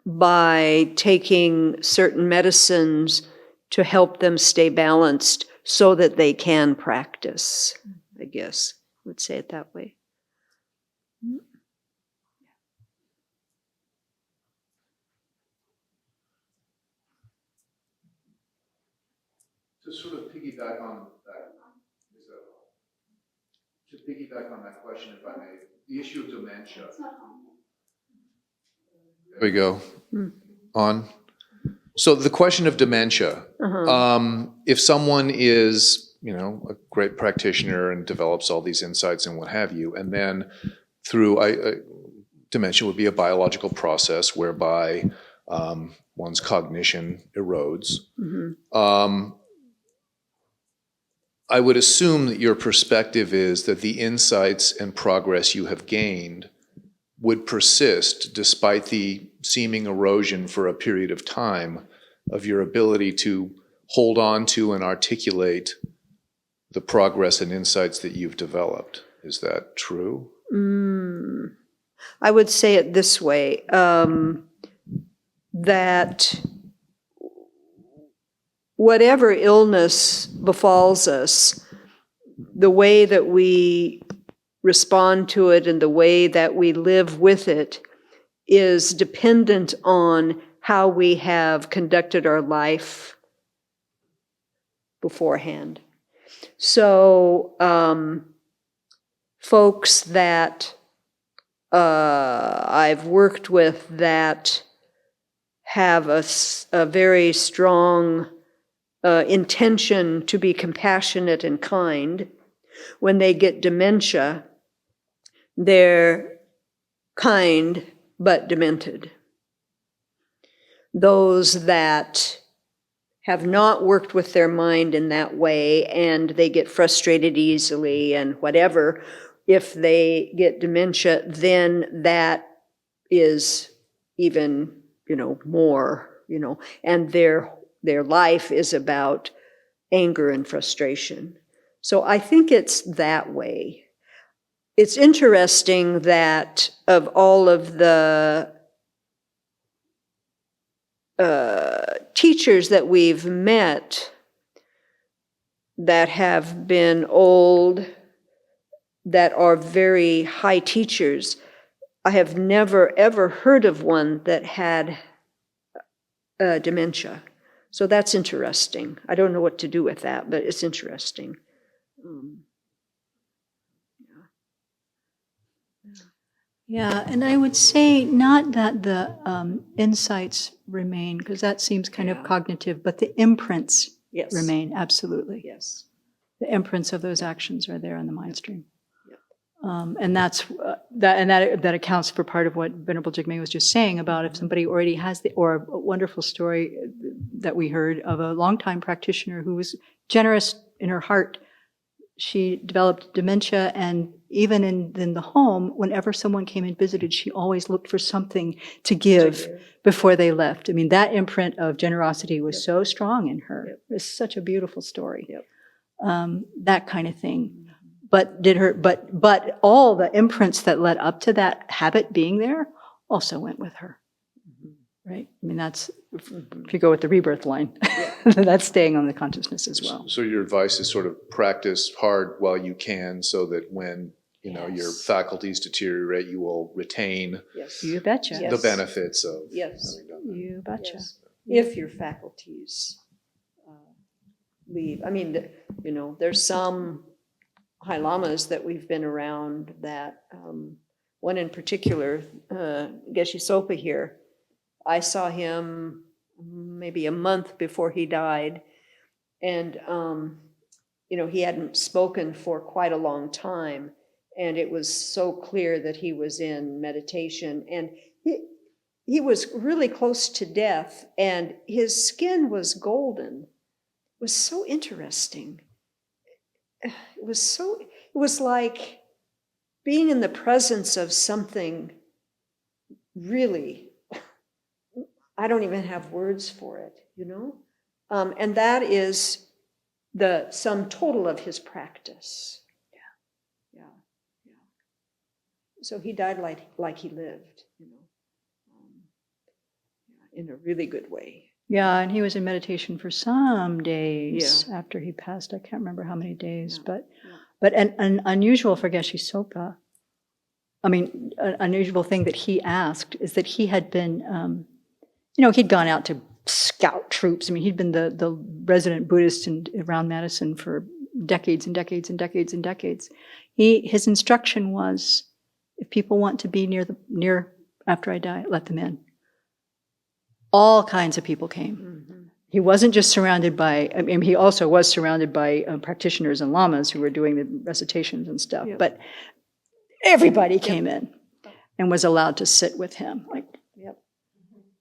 by taking certain medicines to help them stay balanced so that they can practice, I guess. I would say it that way. To sort of piggyback on that, question, if I may, the issue of dementia. There we go. On. So the question of dementia. If someone is, a great practitioner and develops all these insights and what have you, and then through dementia would be a biological process whereby one's cognition erodes. I would assume that your perspective is that the insights and progress you have gained would persist despite the seeming erosion for a period of time of your ability to hold on to and articulate the progress and insights that you've developed. Is that true? I would say it this way, that whatever illness befalls us, the way that we respond to it and the way that we live with it is dependent on how we have conducted our life beforehand. So, folks that I've worked with that have a very strong intention to be compassionate and kind, when they get dementia, they're kind but demented. Those that have not worked with their mind in that way and they get frustrated easily and whatever, if they get dementia, then that is even, more, and their life is about anger and frustration. So I think it's that way. It's interesting that of all of the teachers that we've met that have been old, that are very high teachers, I have never ever heard of one that had dementia. So that's interesting. I don't know what to do with that, but it's interesting. Yeah, and I would say not that the insights remain, because that seems kind of cognitive, but the imprints Yes. remain, absolutely. Yes. The imprints of those actions are there on the mind stream. And that accounts for part of what Venerable Jigme was just saying about if somebody already has or a wonderful story that we heard of a longtime practitioner who was generous in her heart. She developed dementia, and even in the home, whenever someone came and visited, she always looked for something to give before they left. I mean, that imprint of generosity was so strong in her. It was such a beautiful story. That kind of thing. But all the imprints that led up to that habit being there also went with her. Right? I mean, that's, if you go with the rebirth line, that's staying on the consciousness as well. So your advice is sort of practice hard while you can, so that when your faculties deteriorate, you will retain You betcha. the benefits of Yes. having done that. You betcha. Yes. If your faculties leave. I mean, there's some High Lamas that we've been around that, one in particular, Geshe Sopa here, I saw him maybe a month before he died, and he hadn't spoken for quite a long time, and it was so clear that he was in meditation, and he was really close to death, and his skin was golden. It was so interesting. It was like being in the presence of something really, I don't even have words for it, and that is the sum total of his practice. Yeah. So he died like he lived, in a really good way. Yeah, and he was in meditation for some days after he passed. I can't remember how many days, but an unusual for Geshe Sopa, I mean, an unusual thing that he asked is that he had been, he'd gone out to scout troops. I mean, he'd been the resident Buddhist around Madison for decades and decades and decades and decades. His instruction was, if people want to be near after I die, let them in. All kinds of people came. Mm-hmm. He wasn't just surrounded by, he also was surrounded by practitioners and lamas who were doing the recitations and stuff, but everybody came in and was allowed to sit with him.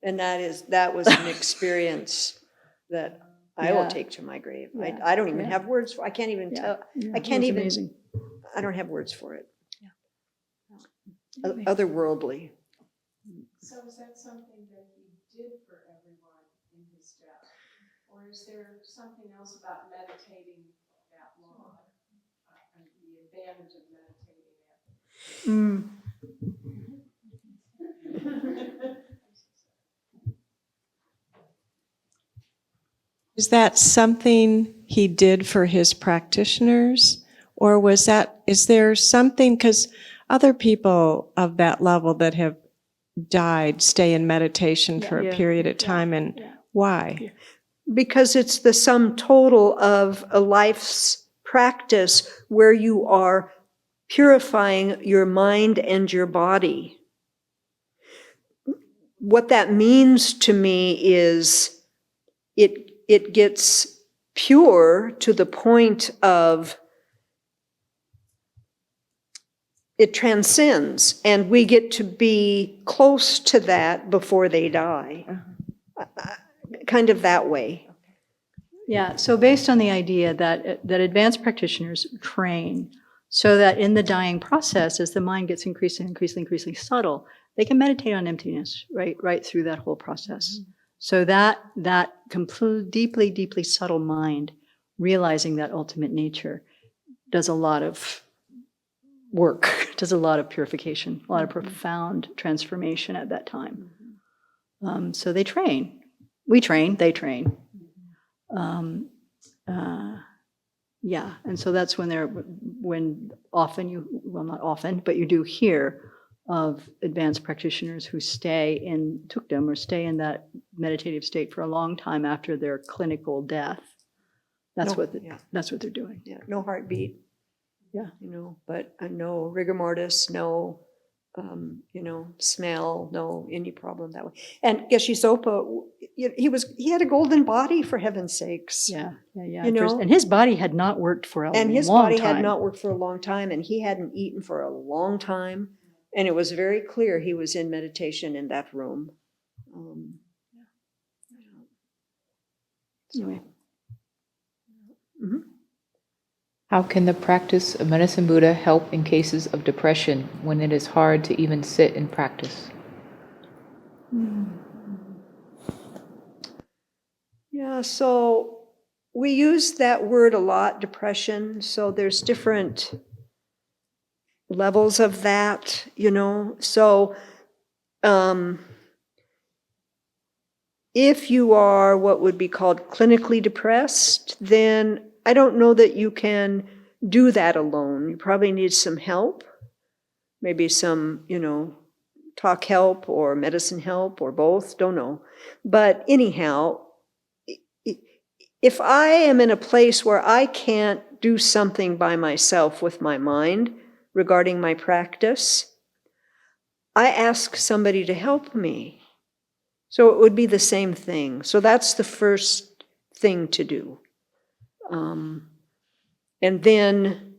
And that was an experience that I will take to my grave. Yeah. I don't even have words for. I can't even tell. I can't even. Amazing. I don't have words for it. Yeah. Otherworldly. So is that something that he did for everyone in his death, or is there something else about meditating that long? The advantage of meditating that. Is that something he did for his practitioners? Or is there something, because other people of that level that have died stay in meditation for a period of time, and why? Because it's the sum total of a life's practice where you are purifying your mind and your body. What that means to me is it gets pure to the point of it transcends, and we get to be close to that before they die. Kind of that way. Yeah, so based on the idea that advanced practitioners train so that in the dying process, as the mind gets increasingly subtle, they can meditate on emptiness right through that whole process. Mm-hmm. So that deeply, deeply subtle mind, realizing that ultimate nature, does a lot of work, does a lot of purification, a lot of profound transformation at that time. So they train. We train, they train. And so that's when often not often, but you do hear of advanced practitioners who stay in tukdam or stay in that meditative state for a long time after their clinical death. That's that's what they're doing. Yeah, no heartbeat. Yeah. But no rigor mortis, no, smell, no any problem that way. And Geshe Sopa, he had a golden body, for heaven's sakes. Yeah. And his body had not worked for a long time. And his body had not worked for a long time, and he hadn't eaten for a long time. And it was very clear he was in meditation in that room. Anyway. Mm-hmm. How can the practice of Medicine Buddha help in cases of depression when it is hard to even sit and practice? Yeah, so we use that word a lot, depression. So there's different levels of that, So if you are what would be called clinically depressed, then I don't know that you can do that alone. You probably need some help, maybe some, talk help or medicine help or both, don't know. But anyhow, if I am in a place where I can't do something by myself with my mind regarding my practice, I ask somebody to help me. So it would be the same thing. So that's the first thing to do. And then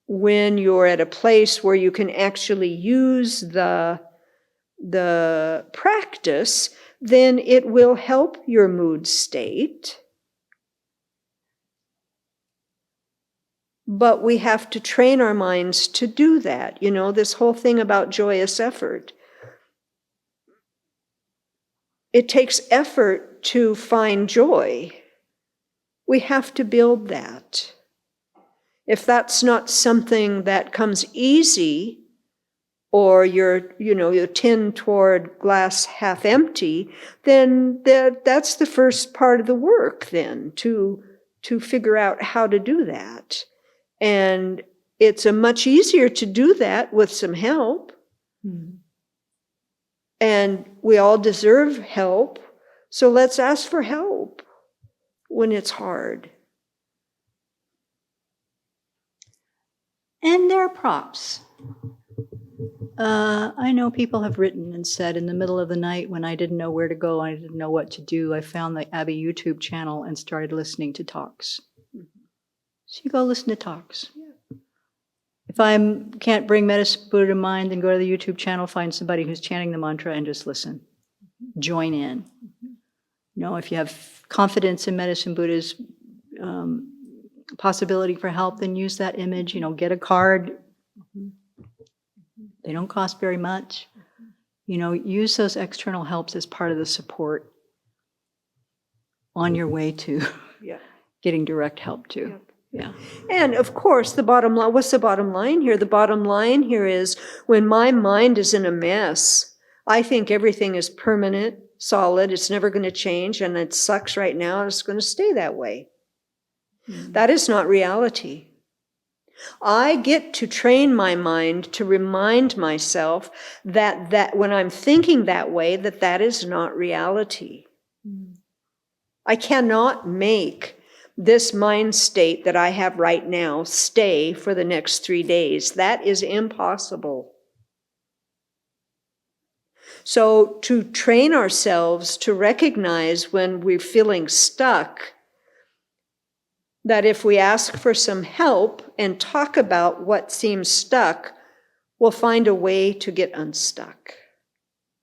when you're at a place where you can actually use the practice, then it will help your mood state. But we have to train our minds to do that. This whole thing about joyous effort. It takes effort to find joy. We have to build that. If that's not something that comes easy, or you tend toward glass half empty, then that's the first part of the work then, to figure out how to do that. And it's much easier to do that with some help. Mm-hmm. And we all deserve help, so let's ask for help when it's hard. And there are props. I know people have written and said, in the middle of the night when I didn't know where to go, I didn't know what to do, I found the Abbey YouTube channel and started listening to talks. So you go listen to talks. Yeah. If I can't bring Medicine Buddha to mind, then go to the YouTube channel, find somebody who's chanting the mantra and just listen. Join in. If you have confidence in Medicine Buddha's possibility for help, then use that image, get a card. They don't cost very much. Use those external helps as part of the support on your way to getting direct help too. Yeah. And of course, the bottom line, what's the bottom line here? The bottom line here is when my mind is in a mess, I think everything is permanent, solid, it's never going to change, and it sucks right now, and it's going to stay that way. Mm-hmm. That is not reality. I get to train my mind to remind myself that when I'm thinking that way, that is not reality. Mm-hmm. I cannot make this mind state that I have right now stay for the next 3 days. That is impossible. So to train ourselves to recognize when we're feeling stuck, that if we ask for some help and talk about what seems stuck, we'll find a way to get unstuck.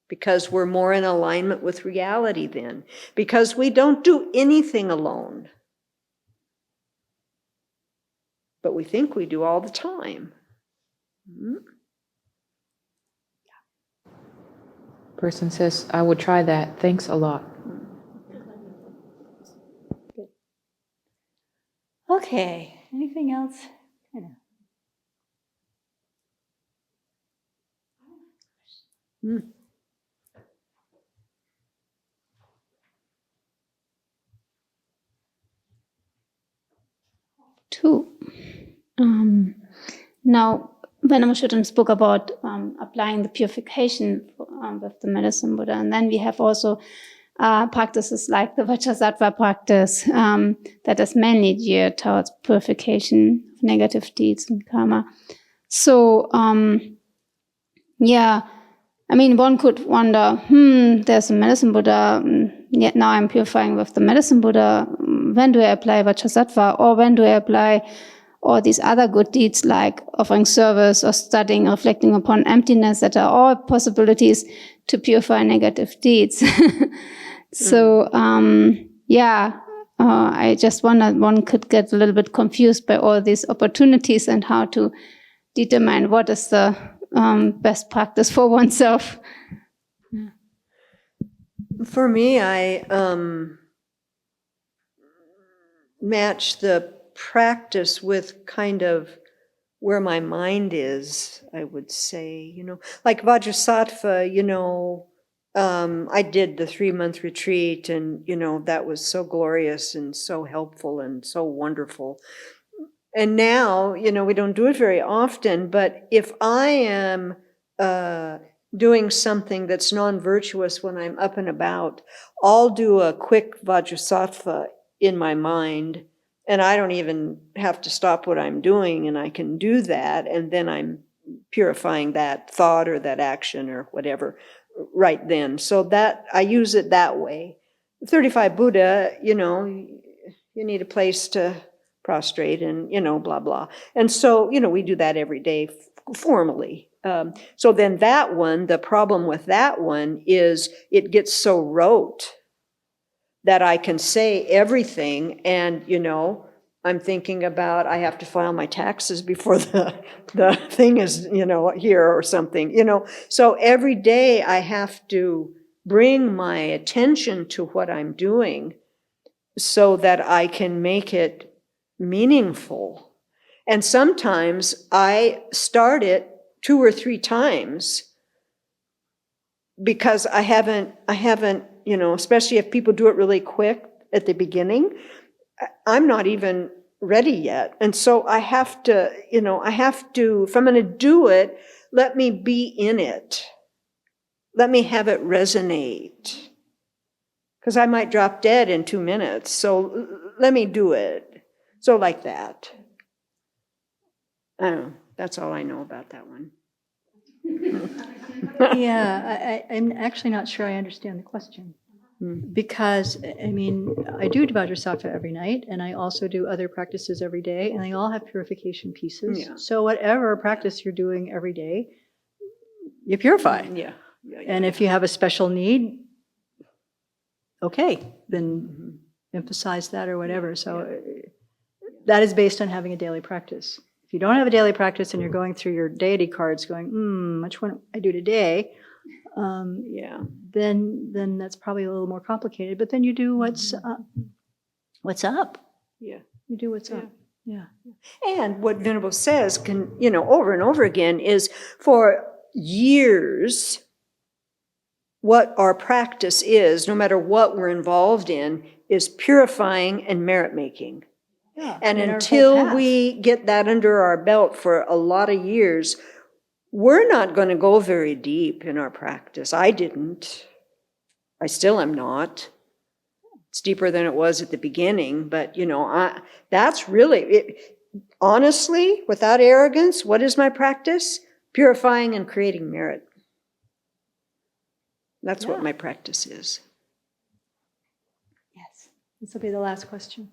Because we're more in alignment with reality then. Because we don't do anything alone. But we think we do all the time. Mm-hmm. Person says, I will try that. Thanks a lot. Okay. Anything else? Mm. Now, Venerable Chögyam spoke about applying the purification with the medicine Buddha. And then we have also practices like the Vajrasattva practice that is mainly geared towards purification of negative deeds and karma. So, yeah, I mean, one could wonder, there's a medicine Buddha, yet now I'm purifying with the medicine Buddha. When do I apply Vajrasattva, or when do I apply all these other good deeds like offering service or studying, reflecting upon emptiness, that are all possibilities to purify negative deeds. So, I just wonder, one could get a little bit confused by all these opportunities and how to determine what is the best practice for oneself. For me, I match the practice with kind of where my mind is, I would say, like Vajrasattva, I did the 3-month retreat, and, that was so glorious and so helpful and so wonderful. And now, we don't do it very often, but if I am doing something that's non-virtuous when I'm up and about, I'll do a quick Vajrasattva in my mind, and I don't even have to stop what I'm doing, and I can do that, and then I'm purifying that thought or that action or whatever right then. So that I use it that way. 35 Buddha, you need a place to prostrate and, blah, blah. And so, we do that every day formally. So then that one, the problem with that one is it gets so rote that I can say everything, and, I'm thinking about I have to file my taxes before the thing is, here or something, So every day I have to bring my attention to what I'm doing so that I can make it meaningful. And sometimes I start it 2 or 3 times because I haven't, especially if people do it really quick at the beginning, I'm not even ready yet. And so I have to, if I'm going to do it, let me be in it. Let me have it resonate. Because I might drop dead in 2 minutes. So let me do it. So like that. I don't know. That's all I know about that one. I'm actually not sure I understand the question. Because, I do Vajrasattva every night, and I also do other practices every day, and they all have purification pieces. Yeah. So whatever practice you're doing every day, you purify. Yeah. And if you have a special need, okay, then emphasize that or whatever. So that is based on having a daily practice. If you don't have a daily practice and you're going through your deity cards going, which one I do today, then that's probably a little more complicated. But then you do what's up. Yeah. You do what's up. Yeah. And what Venerable says can, over and over again is for years, what our practice is, no matter what we're involved in, is purifying and merit making. Yeah. And until we get that under our belt for a lot of years, we're not going to go very deep in our practice. I didn't. I still am not. It's deeper than it was at the beginning, but that's really it. Honestly, without arrogance, what is my practice? Purifying and creating merit. That's what my practice is. Yes. This will be the last question.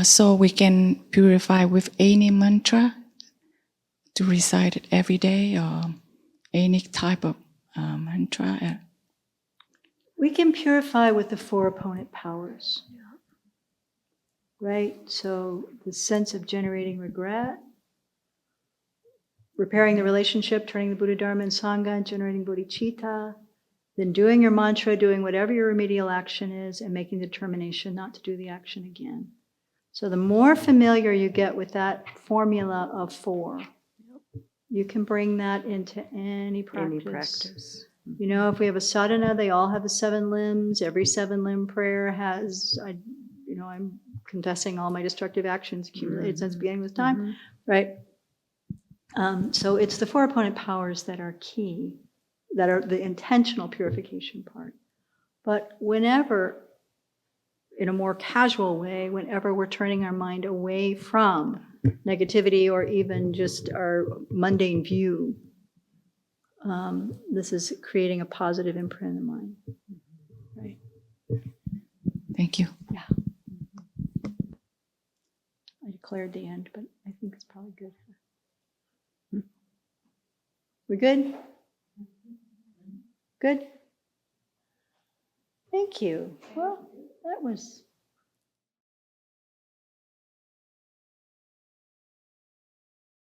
So we can purify with any mantra to recite it every day, or any type of mantra. We can purify with the 4 opponent powers. Right? So the sense of generating regret, repairing the relationship, turning the Buddha, Dharma, and Sangha, and generating bodhicitta, then doing your mantra, doing whatever your remedial action is, and making the determination not to do the action again. So the more familiar you get with that formula of 4, you can bring that into any practice. You know, if we have a sadhana, they all have the 7 limbs. Every 7-limb prayer has, I'm confessing all my destructive actions accumulated since the beginning of time, right? So it's the 4 opponent powers that are key, that are the intentional purification part. But whenever, in a more casual way, whenever we're turning our mind away from negativity or even just our mundane view, this is creating a positive imprint in the mind. Right? Thank you. Yeah. I declared the end, but I think it's probably good. We good? Good? Thank you. Well, that was